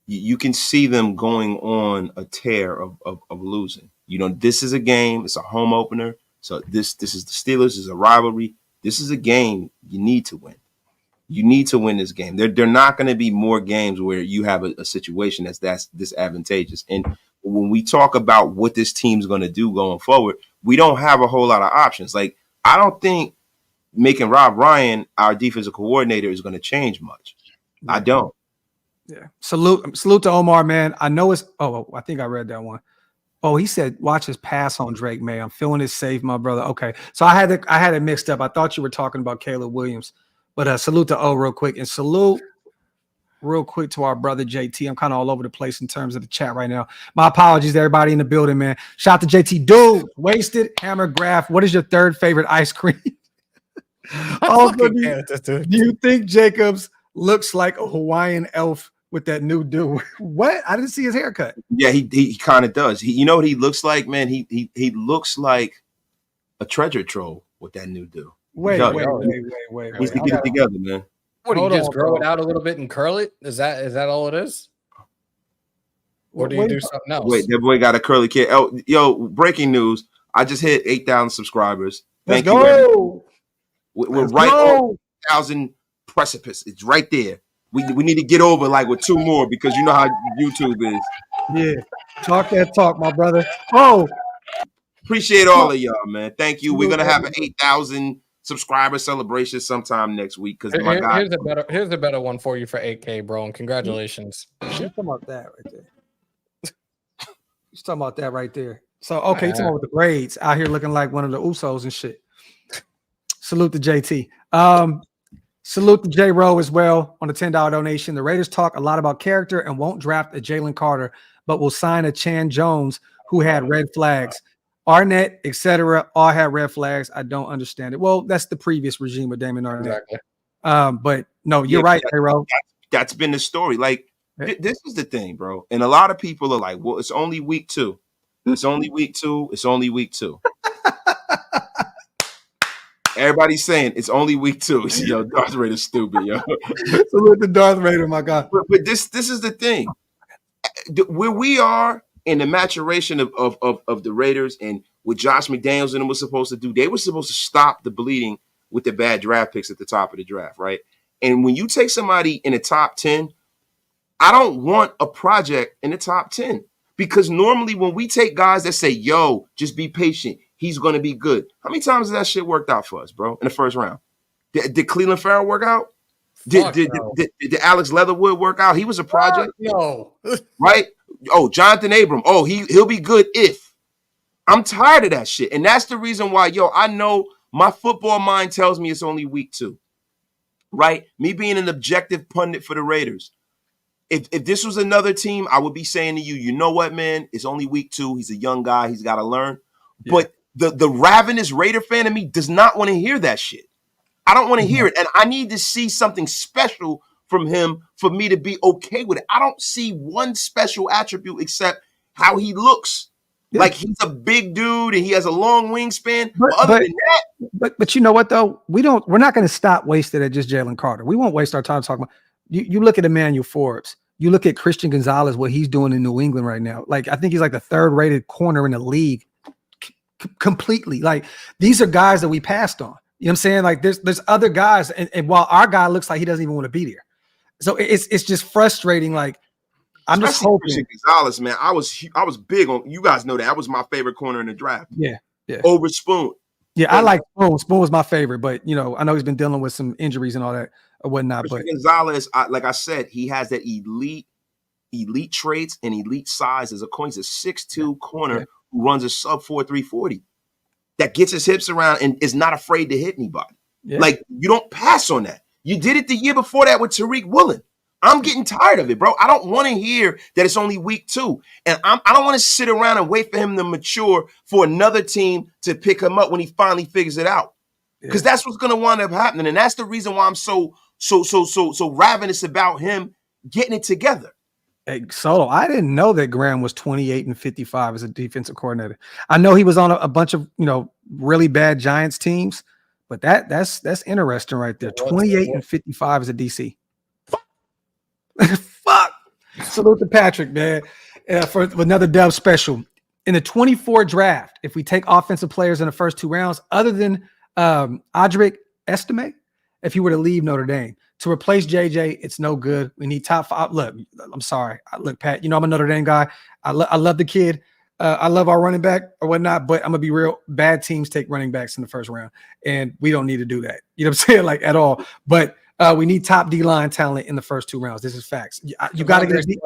you can see them going on a tear of losing. You know, this is a game. It's a home opener. So this is the Steelers. This is a rivalry. This is a game you need to win. You need to win this game. They're not going to be more games where you have a situation that's disadvantageous. And when we talk about what this team's going to do going forward, we don't have a whole lot of options. Like, I don't think making Rob Ryan our defensive coordinator is going to change much. Yeah. I don't. Yeah. Salute to Omar, man. I know it's. Oh, I think I read that one. Oh, he said, watch his pass on Drake May. I'm feeling it safe, my brother. Okay. So I had it mixed up. I thought you were talking about Caleb Williams. But salute to O real quick. And salute real quick to our brother JT. I'm kind of all over the place in terms of the chat right now. My apologies to everybody in the building, man. Shout out to JT. Dude, wasted hammer Graphk. What is your third favorite ice cream? Also, do you think Jacobs looks like a Hawaiian elf with that new do? What? I didn't see his haircut. Yeah, he kind of does. You know what he looks like, man? He looks like a treasure trove with that new do. Wait. He's to get it together, man. What do you just grow it out a little bit and curl it? Is that all it is? Or do you do something else? Wait, that boy got a curly kid. Oh, yo, breaking news. I just hit 8,000 subscribers. Thank you. Go. We're right on 1,000 precipice. It's right there. We need to get over like with 2 more because you know how YouTube is. Yeah. Talk that talk, my brother. Oh. Appreciate all of y'all, man. Thank you. We're going to have an 8,000 subscriber celebration sometime next week because here's a better one for you for 8K, bro, and congratulations. You're talking about that right there. You're talking about that right there. So, okay, you're talking about the braids out here looking like one of the Usos and shit. Salute to JT. Salute to J Rowe as well on the $10 donation. The Raiders talk a lot about character and won't draft a Jalen Carter, but will sign a Chandler Jones who had red flags. Arnett, etc., all had red flags. I don't understand it. Well, that's the previous regime with Damon Arnett. Exactly. But no, you're right, J Rowe. That's been the story. Like, this is the thing, bro. And a lot of people are like, well, it's only week 2. It's only week 2. It's only week 2. Everybody's saying it's only week 2. Yo, Darth Raider's stupid, yo. Salute to Darth Raider, my God. But this is the thing. Where we are in the maturation of the Raiders and what Josh McDaniels and them was supposed to do, they were supposed to stop the bleeding with the bad draft picks at the top of the draft, right? And when you take somebody in the top 10, I don't want a project in the top 10 because normally when we take guys that say, yo, just be patient, he's going to be good. How many times has that shit worked out for us, bro, in the first round? Did Cleveland Farrell work out? Did Alex Leatherwood work out? He was a project. No. Right? Oh, Jonathan Abram. Oh, he'll be good if. I'm tired of that shit. And that's the reason why, yo, I know my football mind tells me it's only week 2. Right? Me being an objective pundit for the Raiders. If this was another team, I would be saying to you, you know what, man? It's only week 2. He's a young guy. He's got to learn. Yeah. But the ravenous Raider fan in me does not want to hear that shit. I don't want to hear it. And I need to see something special from him for me to be okay with it. I don't see one special attribute except how he looks. Yeah. Like he's a big dude and he has a long wingspan. But other than that, but you know what though? We're not going to stop wasting at just Jalen Carter. We won't waste our time talking about. You look at Emmanuel Forbes. You look at Christian Gonzalez, what he's doing in New England right now. Like I think he's like the 3rd rated corner in the league. Completely. Like these are guys that we passed on. You know what I'm saying? Like there's other guys, and while our guy looks like he doesn't even want to be there. So it's just frustrating. Like I'm just hoping. Christian Gonzalez, man, I was big on. You guys know that was my favorite corner in the draft. Yeah. Over Spoon. Yeah, I like Spoon. Spoon was my favorite, but you know, I know he's been dealing with some injuries and all that or whatnot. Christian But Gonzalez, like I said, he has that elite traits and elite size as a corner. He's a 6'2" corner who runs a sub 4.3 40. That gets his hips around and is not afraid to hit anybody. Yeah. Like, you don't pass on that. You did it the year before that with Tyree Wilson. I'm getting tired of it, bro. I don't want to hear that it's only week 2. And I don't want to sit around and wait for him to mature for another team to pick him up when he finally figures it out. Because that's what's going to wind up happening. And that's the reason why I'm so ravenous about him getting it together. Hey, Solo, I didn't know that Graham was 28-55 as a defensive coordinator. I know he was on a bunch of, really bad Giants teams, but that's interesting right there. 28-55 as a DC. Fuck. Salute to Patrick, man, for another dub special. In the 24 draft, if we take offensive players in the first 2 rounds, other than Audric Estime, if he were to leave Notre Dame, to replace JJ, it's no good. We need top 5. Look, I'm sorry. Look, Pat, I'm a Notre Dame guy. I love the kid. I love our running back or whatnot, but I'm going to be real. Bad teams take running backs in the first round, and we don't need to do that. You know what I'm saying? Like, at all. But we need top D-line talent in the first 2 rounds. This is facts. You got to get a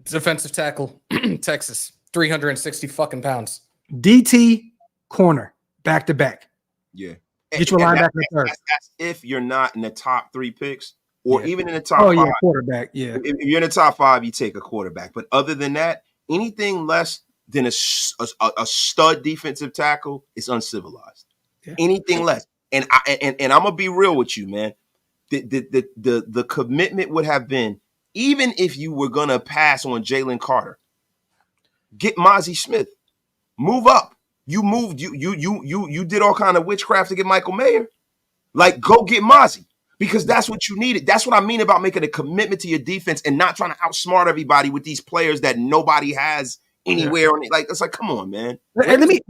defensive tackle, Texas, 360 fucking pounds. DT corner, back-to-back. Yeah. Get your linebacker in third. That's if you're not in the top 3 picks. or even in the top 5. Yeah, quarterback. Yeah. If you're in the top 5, you take a quarterback. But other than that, anything less than a stud defensive tackle is uncivilized. Yeah. Anything less. And I'm gonna be real with you, man. The commitment would have been, even if you were gonna pass on Jalen Carter, get Mozzie Smith, move up. You moved, you did all kind of witchcraft to get Michael Mayer. Like, go get Mozzie, because that's what you needed. That's what I mean about making a commitment to your defense and not trying to outsmart everybody with these players that nobody has anywhere. Yeah. Like, it's like, come on, man. Let me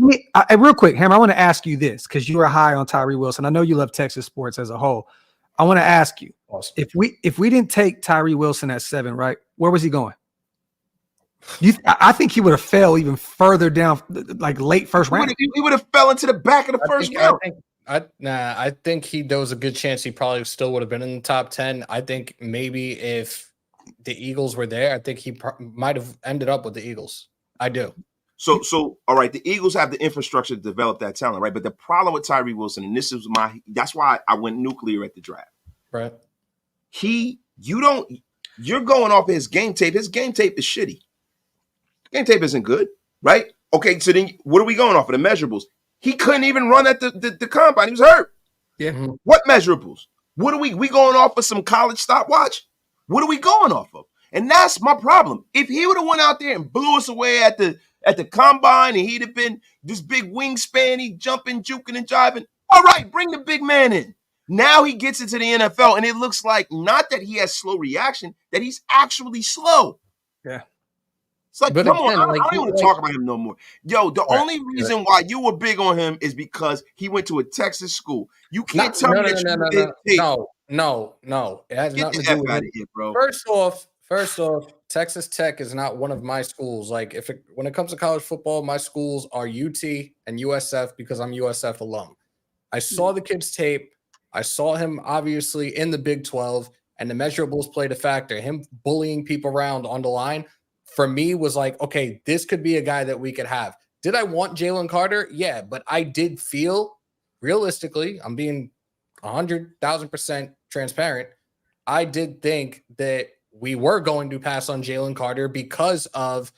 real quick, Hammer, I want to ask you this, because you are high on Tyree Wilson. I know you love Texas sports as a whole. I want to ask you, awesome, if we didn't take Tyree Wilson at 7, right, where was he going? I think he would have fell even further down, like late first round. He would have fell into the back of the first round. I think there was a good chance he probably still would have been in the top 10. I think maybe if the Eagles were there, I think he might have ended up with the Eagles. I do. So all right, the Eagles have the infrastructure to develop that talent, right? But the problem with Tyree Wilson, and that's why I went nuclear at the draft. Right. You're going off his game tape. His game tape is shitty. Game tape isn't good, right? Okay, so then what are we going off of? The measurables. He couldn't even run at the combine. He was hurt. Yeah. Mm-hmm. What measurables? What are we going off of some college stopwatch? What are we going off of? And that's my problem. If he would have went out there and blew us away at the combine, and he'd have been this big wingspan, he jumping, juking, and jiving, all right, bring the big man in. Now he gets into the NFL, and it looks like not that he has slow reaction, that he's actually slow. Yeah. It's like, come on, I don't even want to talk about him no more. Yo, the only reason why you were big on him is because he went to a Texas school. You can't tell me that No. It has nothing to do with it. Here, bro. First off, Texas Tech is not one of my schools. Like, when it comes to college football, my schools are UT and USF because I'm USF alum. I saw the kid's tape. I saw him obviously in the Big 12, and the measurables played a factor. Him bullying people around on the line, for me, was like, okay, this could be a guy that we could have. Did I want Jalen Carter? Yeah, but I did feel, realistically, I'm being 100,000% transparent, I did think that we were going to pass on Jalen Carter because of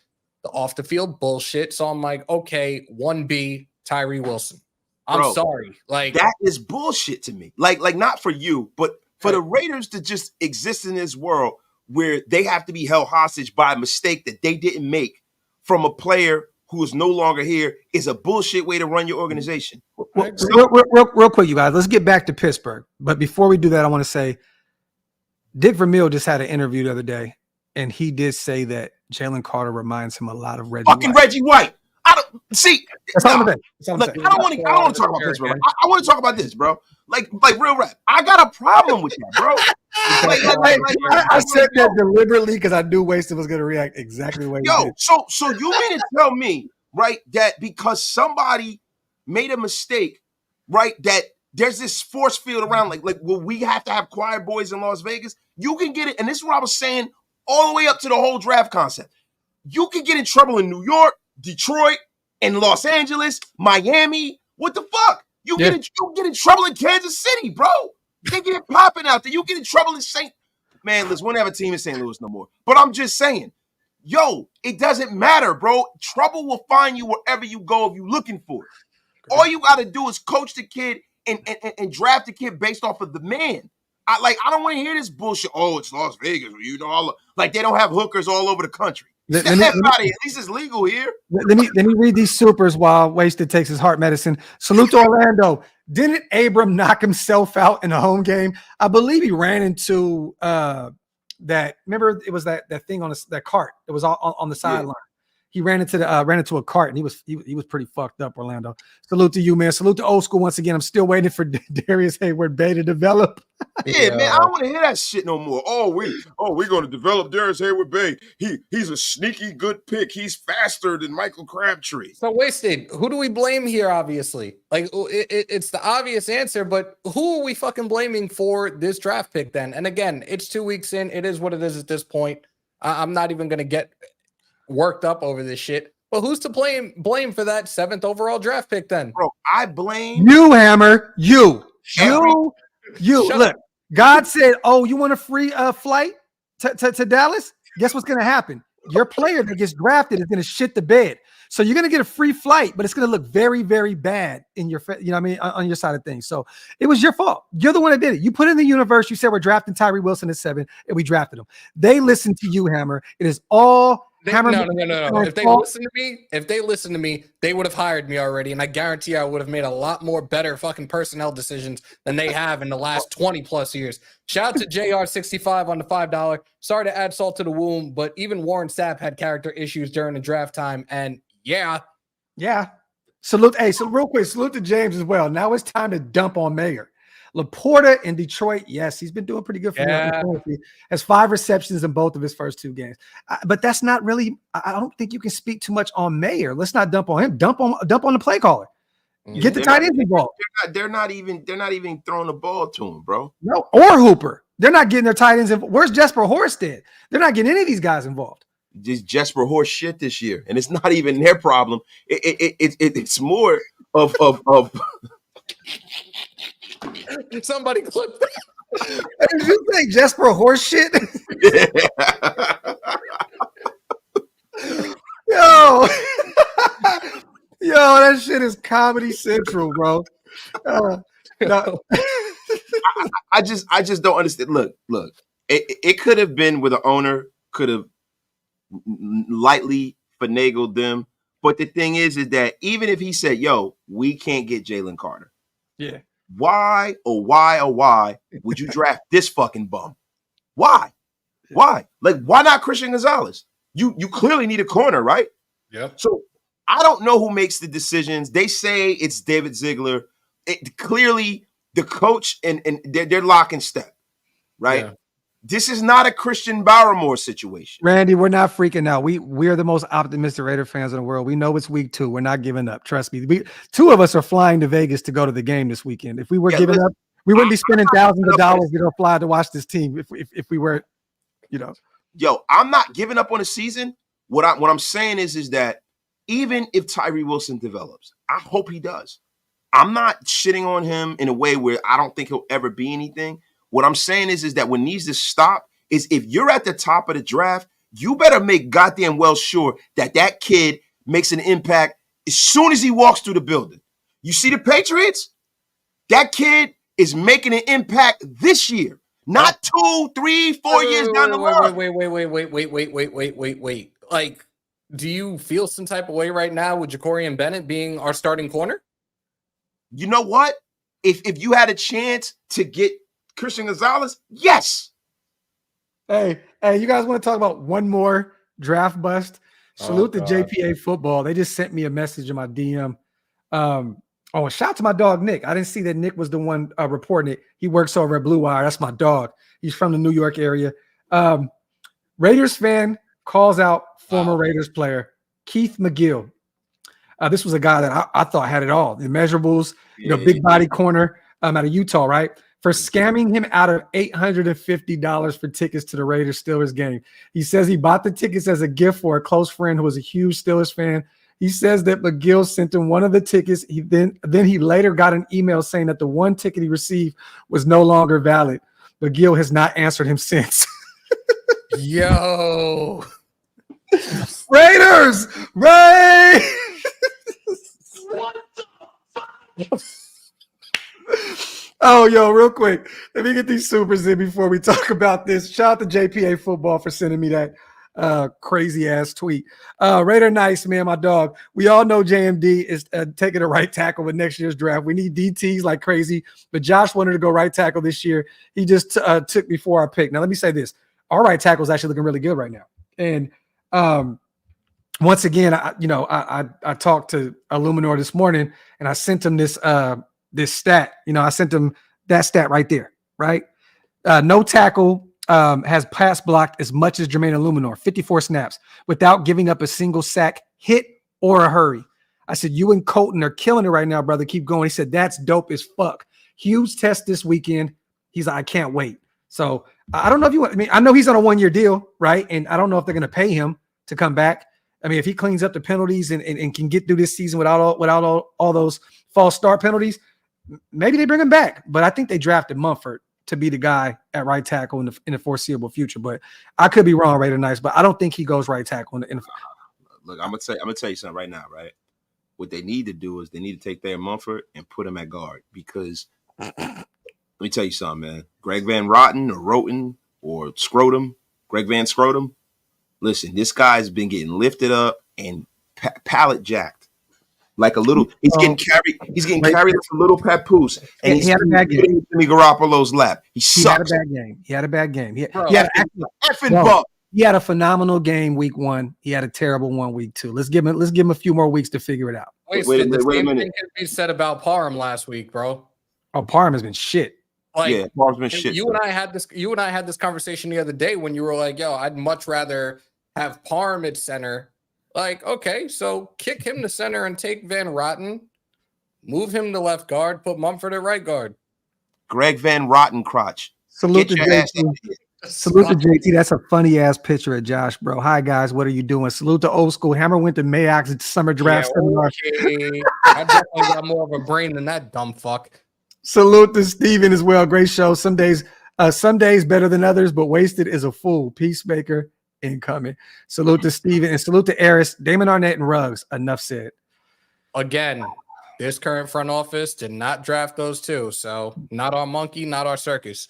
the off-the-field bullshit. So I'm like, okay, 1B, Tyree Wilson. I'm sorry. Like, that is bullshit to me. Like not for you, but for the Raiders to just exist in this world where they have to be held hostage by a mistake that they didn't make from a player who is no longer here is a bullshit way to run your organization. Well, real quick, you guys, let's get back to Pittsburgh. But before we do that, I want to say Dick Vermeil just had an interview the other day, and he did say that Jalen Carter reminds him a lot of Reggie White. Reggie White. I don't see. That's all I'm saying. Look, I don't want to talk about Pittsburgh. I want to talk about this, bro. Like real rap. I got a problem with that, bro. I said that deliberately because I knew Waston was going to react exactly the way he did. So you mean to tell me, right, that because somebody made a mistake, right, that there's this force field around, like well, we have to have choir boys in Las Vegas. You can get it, and this is what I was saying all the way up to the whole draft concept. You can get in trouble in New York, Detroit, and Los Angeles, Miami. What the fuck? You get in trouble in Kansas City, bro. You can't get it popping out there. You get in trouble in Man, listen, we don't have a team in St. Louis no more. But I'm just saying, it doesn't matter, bro. Trouble will find you wherever you go if you're looking for it. All you got to do is coach the kid and draft the kid based off of the man. I don't want to hear this bullshit. Oh, it's Las Vegas. Like they don't have hookers all over the country. At least it's legal here. Let me read these supers while Wasted takes his heart medicine. Salute to Orlando. Didn't Abram knock himself out in a home game? I believe he ran into that. Remember, it was that thing on that cart. It was on the sideline. He ran into a cart, and he was pretty fucked up. Orlando. Salute to you, man. Salute to Old School once again. I'm still waiting for Darius Hayward Bay to develop. Yeah, man, I don't want to hear that shit no more. We're going to develop Darius Hayward Bay. He's a sneaky good pick. He's faster than Michael Crabtree. So Wasted, who do we blame here? Obviously, like it's the obvious answer, but who are we fucking blaming for this draft pick then? And again, it's 2 weeks in. It is what it is at this point. I'm not even going to get worked up over this shit. But who's to blame for that 7th overall draft pick then? Bro, I blame you, Hammer. You. Look, God said, "Oh, you want a free flight to Dallas? Guess what's going to happen? Your player that gets drafted is going to shit the bed. So you're going to get a free flight, but it's going to look very, very bad in your, on your side of things. So it was your fault. You're the one that did it. You put in the universe. You said we're drafting Tyree Wilson at 7, and we drafted him. They listened to you, Hammer. It is all Hammer. No. If they listen to me, they would have hired me already, and I guarantee I would have made a lot more better fucking personnel decisions than they have in the last 20 plus years. Shout out to JR65 on the $5. Sorry to add salt to the wound, but even Warren Sapp had character issues during the draft time, and yeah. Salute. Hey, so real quick, salute to James as well. Now it's time to dump on Mayer. Laporta in Detroit, yes, he's been doing pretty good for me. Has 5 receptions in both of his first 2 games. But that's not really, I don't think you can speak too much on Mayer. Let's not dump on him. Dump on the play caller. Get the tight ends involved. They're not even throwing the ball to him, bro. No, or Hooper. They're not getting their tight ends involved. Where's Jesper Horsted? They're not getting any of these guys involved. Just Jesper horse shit this year, and it's not even their problem. It's more of somebody clip that. Did you say Jesper horse shit? Yo, that shit is Comedy Central, bro. No. I just don't understand. Look, it could have been where the owner could have lightly finagled them, but the thing is that even if he said, "Yo, we can't get Jalen Carter," yeah, why would you draft this fucking bum? Why? Like, why not Christian Gonzalez? You clearly need a corner, right? Yeah. So I don't know who makes the decisions. They say it's David Ziegler. Clearly, the coach and they're lock and step, right? Yeah. This is not a Christian Barrymore situation. Randy, we're not freaking out. We're the most optimistic Raider fans in the world. We know it's week 2. We're not giving up. Trust me. 2 of us are flying to Vegas to go to the game this weekend. If we were giving up, we wouldn't be spending thousands of dollars to go fly to watch this team if we were, Yo, I'm not giving up on the season. What I'm saying is that even if Tyree Wilson develops, I hope he does. I'm not shitting on him in a way where I don't think he'll ever be anything. What I'm saying is that what needs to stop is if you're at the top of the draft, you better make goddamn well sure that kid makes an impact as soon as he walks through the building. You see the Patriots? That kid is making an impact this year, not 2, 3, 4 years down the line. Wait. Like, do you feel some type of way right now with Jacorian Bennett being our starting corner? You know what? If you had a chance to get Christian Gonzalez, yes. Hey, you guys want to talk about one more draft bust? Salute to JPA Football. They just sent me a message in my DM. Shout out to my dog, Nick. I didn't see that Nick was the one reporting it. He works over at Blue Wire. That's my dog. He's from the New York area. Raiders fan calls out former Raiders player Keith McGill. This was a guy that I thought had it all. The measurables, big body corner out of Utah, right? For scamming him out of $850 for tickets to the Raiders Steelers game. He says he bought the tickets as a gift for a close friend who was a huge Steelers fan. He says that McGill sent him one of the tickets. Then he later got an email saying that the one ticket he received was no longer valid. McGill has not answered him since. Yo. Raiders! What the fuck? Oh, yo, real quick. Let me get these supers in before we talk about this. Shout out to JPA Football for sending me that crazy-ass tweet. Raider Nice, man, my dog. We all know JMD is taking a right tackle with next year's draft. We need DTs like crazy, but Josh wanted to go right tackle this year. He just took me for our pick. Now, let me say this. Our right tackle is actually looking really good right now. And once again, I talked to Illuminor this morning, and I sent him this stat. I sent him that stat right there, right? No tackle has pass blocked as much as Jermaine Illuminor, 54 snaps, without giving up a single sack, hit, or a hurry. I said, you and Colton are killing it right now, brother. Keep going. He said, that's dope as fuck. Huge test this weekend. He's like, I can't wait. So I don't know if you want, I know he's on a 1-year deal, right? And I don't know if they're going to pay him to come back. If he cleans up the penalties and can get through this season without all those false start penalties, maybe they bring him back. But I think they drafted Mumford to be the guy at right tackle in the foreseeable future. But I could be wrong, Raider Nice, but I don't think he goes right tackle. Look, I'm gonna tell you something right now, right? What they need to do is they need to take their Mumford and put him at guard because let me tell you something, man. Greg Van Rotten or Roten or Scrotum, Greg Van Scrotum. Listen, this guy's been getting lifted up and pallet jacked like a little. He's getting carried. He's getting carried like a little papoose, and he had a bad game. Jimmy Garoppolo's lap. He sucks. He had a bad game. He had a phenomenal game week 1. He had a terrible one week 2. Let's give him a few more weeks to figure it out. Wait a minute. Thing could be said about Parham last week, bro. Oh, Parham has been shit. Like, Parham's been shit. You and I had this conversation the other day when you were like, "Yo, I'd much rather have Parham at center." Like, okay, so kick him to center and take Van Rotten, move him to left guard, put Mumford at right guard. Greg Van Rotten crotch. Salute to JT. That's a funny ass picture of Josh, bro. Hi guys, what are you doing? Salute to old school. Hammer went to Mayock's summer draft seminar. Okay. I definitely got more of a brain than that dumb fuck. Salute to Steven as well. Great show. Some days better than others, but wasted is a fool. Peacemaker incoming. Salute to Steven and salute to Eris, Damon Arnett, and Ruggs. Enough said. Again, this current front office did not draft those two, so not our monkey, not our circus.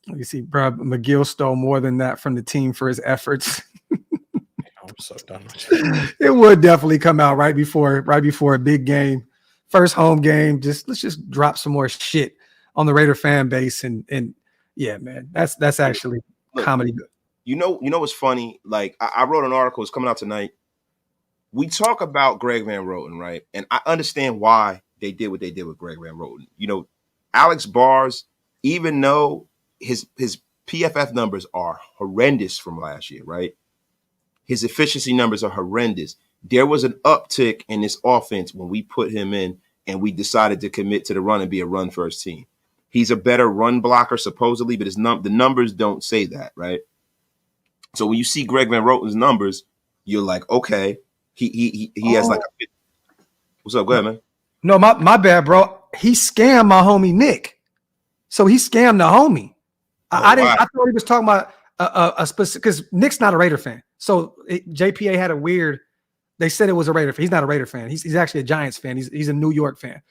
You see, bro, McGill stole more than that from the team for his efforts. I'm so done with you. It would definitely come out right before a big game. First home game. Let's just drop some more shit on the Raider fan base and yeah, man. That's actually comedy. You know what's funny? Like I wrote an article, it's coming out tonight. We talk about Greg Van Roten, right? And I understand why they did what they did with Greg Van Roten. You know, Alex Bars, even though his PFF numbers are horrendous from last year, right? His efficiency numbers are horrendous. There was an uptick in this offense when we put him in and we decided to commit to the run and be a run-first team. He's a better run blocker, supposedly, but the numbers don't say that, right? So when you see Greg Van Roten's numbers, you're like, okay, he has like a – what's up? Go ahead, man. No, my bad, bro. He scammed my homie Nick. So he scammed the homie. I thought he was talking about a specific – because Nick's not a Raider fan. So JPA had a weird – they said it was a Raider fan. He's not a Raider fan. He's actually a Giants fan. He's a New York fan.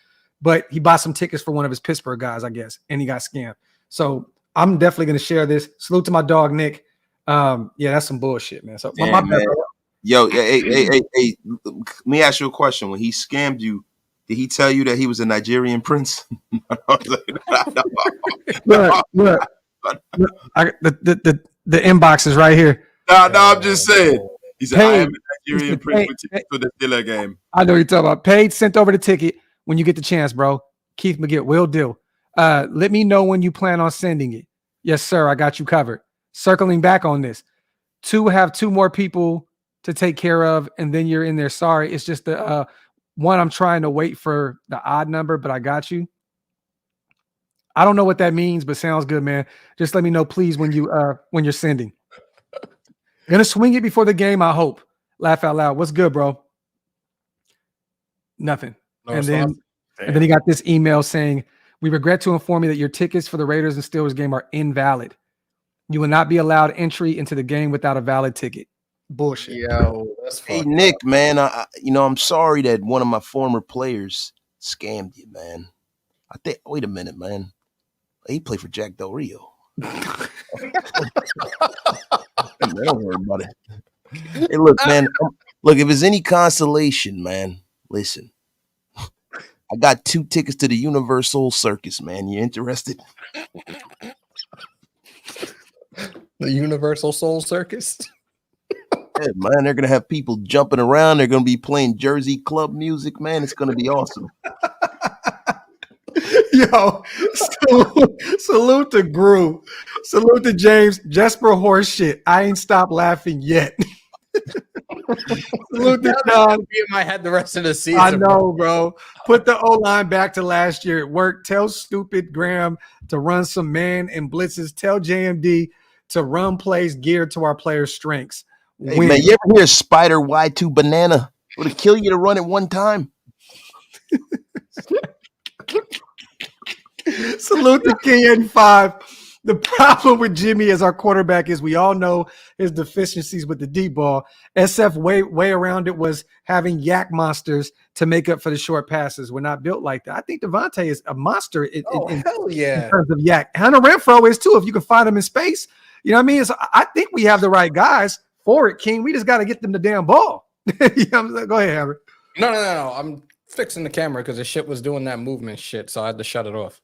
But he bought some tickets for one of his Pittsburgh guys, I guess, and he got scammed. So I'm definitely going to share this. Salute to my dog, Nick. Yeah, that's some bullshit, man. So my bad, bro. Yo, hey, let me ask you a question. When he scammed you, did he tell you that he was a Nigerian prince? Look. The inbox is right here. No, I'm just saying. He said, I am a Nigerian prince for the Steelers game. I know what you're talking about. Paid, sent over the ticket when you get the chance, bro. Keith McGill, will do. Let me know when you plan on sending it. Yes, sir. I got you covered. Circling back on this. Have two more people to take care of, and then you're in there. Sorry. It's just the one I'm trying to wait for the odd number, but I got you. I don't know what that means, but sounds good, man. Just let me know, please, when you're sending. Gonna swing it before the game, I hope. Laugh out loud. What's good, bro? Nothing. And then he got this email saying, we regret to inform you that your tickets for the Raiders and Steelers game are invalid. You will not be allowed entry into the game without a valid ticket. Bullshit. Yo, that's hey, Nick, man, I'm sorry that one of my former players scammed you, man. Wait a minute, man. He played for Jack Del Rio. Hey, man, don't worry about it. Hey, look, man. Look, if it's any consolation, man, listen. I got 2 tickets to the Universal Circus, man. You interested? The Universal Soul Circus? Yeah, man, they're going to have people jumping around. They're going to be playing Jersey club music, man. It's going to be awesome. Yo, salute to Gru. Salute to James. Jesper horse shit. I ain't stopped laughing yet. Salute to John. Be in my head the rest of the season. I know, bro. Put the O-line back to last year. It worked. Tell stupid Graham to run some man and blitzes. Tell JMD to run plays geared to our players' strengths. Hey, man, you ever hear Spider Y2 Banana? Would it kill you to run it one time? Salute to King 85. The problem with Jimmy as our quarterback is we all know his deficiencies with the deep ball. SF way around it was having yak monsters to make up for the short passes. We're not built like that. I think Devontae is a monster in terms of yak. Hunter Renfrow is too, if you can find him in space. You know what I mean? So I think we have the right guys for it, King. We just got to get them the damn ball. You know what I'm saying? Go ahead, Hammer. No. I'm fixing the camera because the shit was doing that movement shit, so I had to shut it off.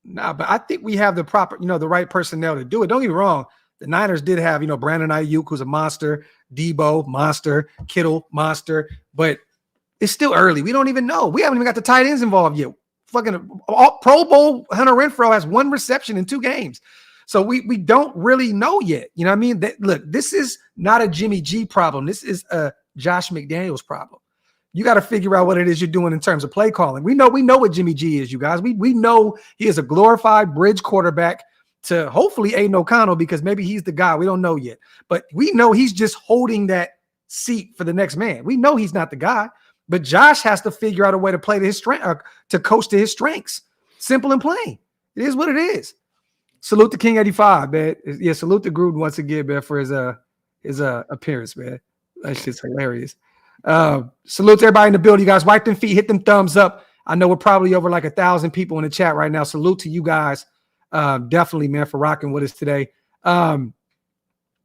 Nah, but I think we have the proper, the right personnel to do it. Don't get me wrong. The Niners did have, Brandon Ayuk, who's a monster, Debo, monster, Kittle, monster, but it's still early. We don't even know. We haven't even got the tight ends involved yet. Fucking Pro Bowl Hunter Renfrow has 1 reception in 2 games. So we don't really know yet. You know what I mean? Look, this is not a Jimmy G problem. This is a Josh McDaniels problem. You got to figure out what it is you're doing in terms of play calling. We know what Jimmy G is, you guys. We know he is a glorified bridge quarterback to hopefully Aiden O'Connell because maybe he's the guy. We don't know yet. But we know he's just holding that seat for the next man. We know he's not the guy. But Josh has to figure out a way to play to his strength, to coach to his strengths. Simple and plain. It is what it is. Salute to King 85, man. Yeah, salute to Gruden once again, man, for his appearance, man. That shit's hilarious. Salute to everybody in the building. You guys wipe them feet, hit them thumbs up. I know we're probably over like 1,000 people in the chat right now. Salute to you guys. Definitely, man, for rocking with us today. We're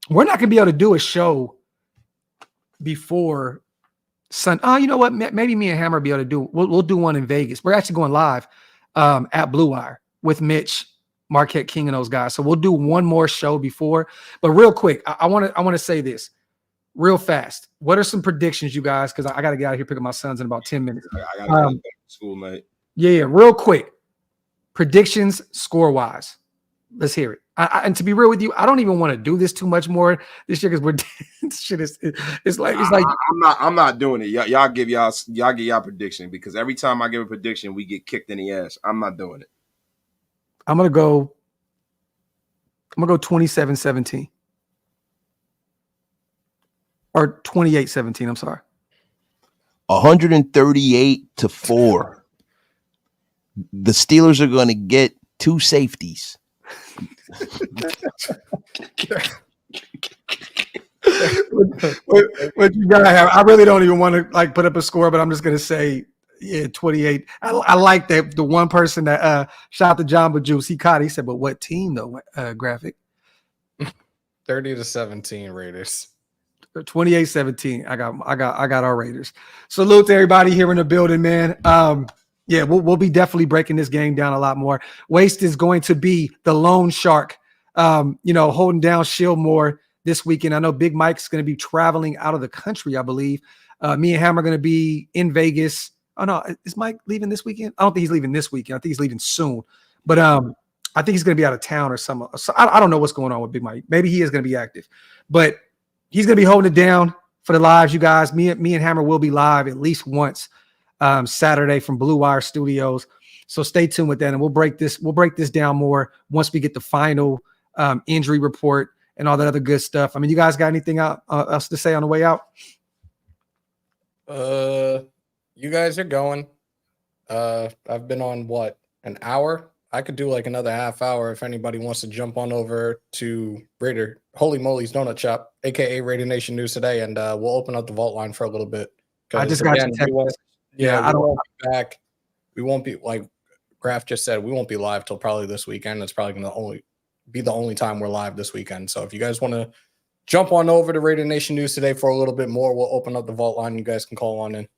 not gonna be able to do a show before Sun. Oh, you know what? Maybe me and Hammer will be able to do. We'll do one in Vegas. We're actually going live at Blue Wire with Mitch, Marquette King, and those guys. So we'll do one more show before. But real quick, I want to say this. Real fast. What are some predictions, you guys? Because I got to get out of here, pick up my sons in about 10 minutes. I got to go back to school, mate. Yeah, real quick. Predictions score-wise. Let's hear it. And to be real with you, I don't even want to do this too much more this year because this shit is it's like I'm not doing it. Y'all give y'all prediction because every time I give a prediction, we get kicked in the ass. I'm not doing it. I'm gonna go 27-17. Or 28-17, I'm sorry. 138-4. The Steelers are going to get 2 safeties. What you gotta have? I really don't even want to like put up a score, but I'm just gonna say 28. I like that the one person that shot the Jamba Juice. He caught. He said, "But what team though?" Graphk. 30-17 Raiders. 28-17. I got our Raiders. Salute to everybody here in the building, man. Yeah, we'll be definitely breaking this game down a lot more. Waste is going to be the lone shark, holding down Shieldmore this weekend. I know Big Mike's going to be traveling out of the country, I believe. Me and Ham are going to be in Vegas. Oh, no, is Mike leaving this weekend? I don't think he's leaving this weekend. I think he's leaving soon. But I think he's going to be out of town or something. So I don't know what's going on with Big Mike. Maybe he is going to be active. But he's going to be holding it down for the lives, you guys. Me and Hammer will be live at least once Saturday from Blue Wire Studios. So stay tuned with that, and we'll break this down more once we get the final injury report and all that other good stuff. I mean, you guys got anything else to say on the way out? You guys are going. I've been on an hour? I could do like another half hour if anybody wants to jump on over to Holy Moly's Donut Shop, aka Raider Nation News Today, and we'll open up the vault line for a little bit. I just got your text. I don't want to be back. We won't be, like Graphk just said, we won't be live till probably this weekend. It's probably going to be the only time we're live this weekend. So if you guys want to jump on over to Raider Nation News Today for a little bit more, we'll open up the vault line. You guys can call on in.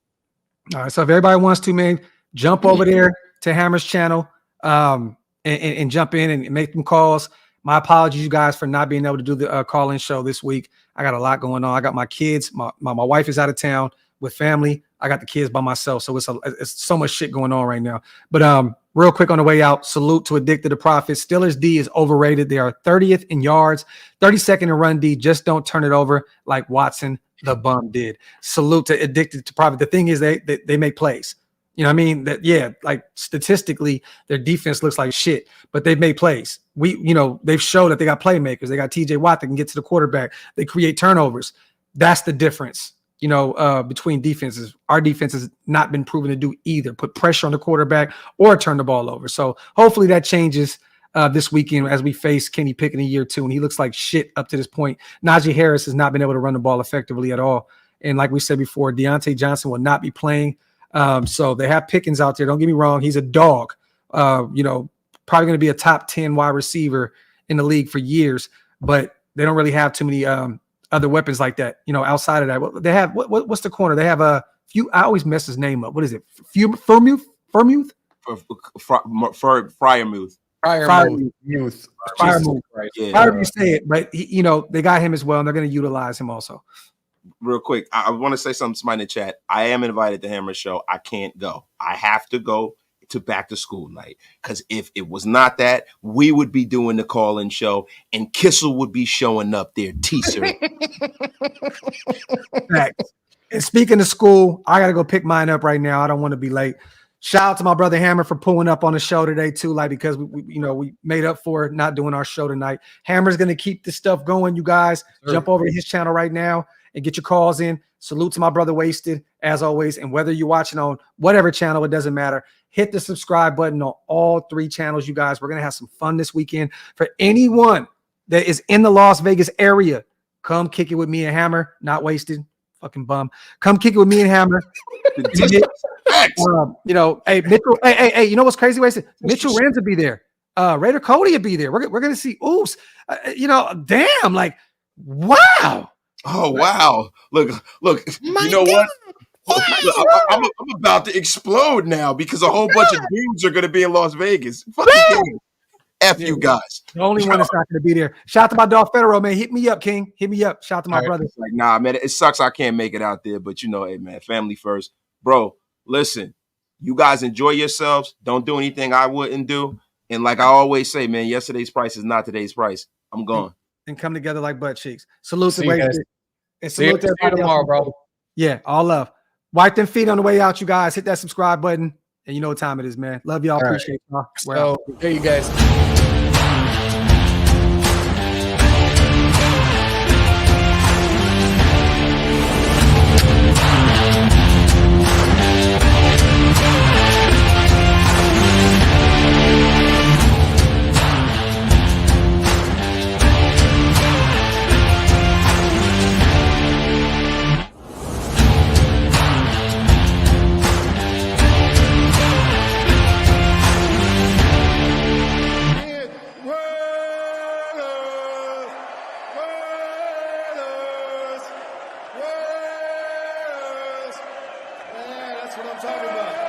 All right. So if everybody wants to, man, jump over there to Hammer's channel and jump in and make them calls. My apologies, you guys, for not being able to do the call-in show this week. I got a lot going on. I got my kids. My wife is out of town with family. I got the kids by myself. So it's so much shit going on right now. But real quick on the way out, salute to Addicted to Profit. Steelers D is overrated. They are 30th in yards, 32nd in run D. Just don't turn it over like Watson the bum did. Salute to Addicted to Profit. The thing is they make plays. You know what I mean? Like statistically, their defense looks like shit, but they've made plays. They've showed that they got playmakers. They got TJ Watt that can get to the quarterback. They create turnovers. That's the difference, between defenses. Our defense has not been proven to do either, put pressure on the quarterback or turn the ball over. So hopefully that changes this weekend as we face Kenny Pickett in year 2, and he looks like shit up to this point. Najee Harris has not been able to run the ball effectively at all. And like we said before, Deontay Johnson will not be playing. So they have Pickens out there. Don't get me wrong. He's a dog, probably going to be a top 10 wide receiver in the league for years, but they don't really have too many other weapons like that, outside of that. They have, what's the corner? They have a few, I always mess his name up. What is it? Fryermuth? Fryermuth. Fryermuth. However you say it, but they got him as well, and they're going to utilize him also. Real quick, I want to say something to somebody in the chat. I am invited to Hammer Show. I can't go. I have to go to back to school night, because if it was not that, we would be doing the call-in show, and Kissel would be showing up there, teaser. And speaking of school, I got to go pick mine up right now. I don't want to be late. Shout out to my brother Hammer for pulling up on the show today too, because we made up for not doing our show tonight. Hammer's going to keep this stuff going, you guys. Sure. Jump over to his channel right now and get your calls in. Salute to my brother Wasted, as always. And whether you're watching on whatever channel, it doesn't matter. Hit the subscribe button on all 3 channels, you guys. We're going to have some fun this weekend. For anyone that is in the Las Vegas area, come kick it with me and Hammer. Not Wasted. Fucking bum. Come kick it with me and Hammer. Hey, Mitchell. Hey, you know what's crazy? Wasted. Mitchell Renz will be there. Raider Cody will be there. We're gonna see. Oops. Damn. Like, wow. Oh wow. Look. My you know God. what? Look, I'm about to explode now, because a whole bunch of dudes are gonna be in Las Vegas. Fucking you guys. The only one that's not going to be there. Shout out to my dog Federo, man. Hit me up, King. Hit me up. Shout out to my brother. Like, nah, man, it sucks I can't make it out there, but hey, man, family first. Bro, listen, you guys enjoy yourselves. Don't do anything I wouldn't do. And like I always say, man, yesterday's price is not today's price. I'm gone. And come together like butt cheeks. Salute to Wasted. And salute to everybody tomorrow, bro. Yeah, all love. Wipe them feet on the way out, you guys. Hit that subscribe button. And you know what time it is, man. Love y'all. Appreciate y'all. So, here you guys. That's what I'm talking about.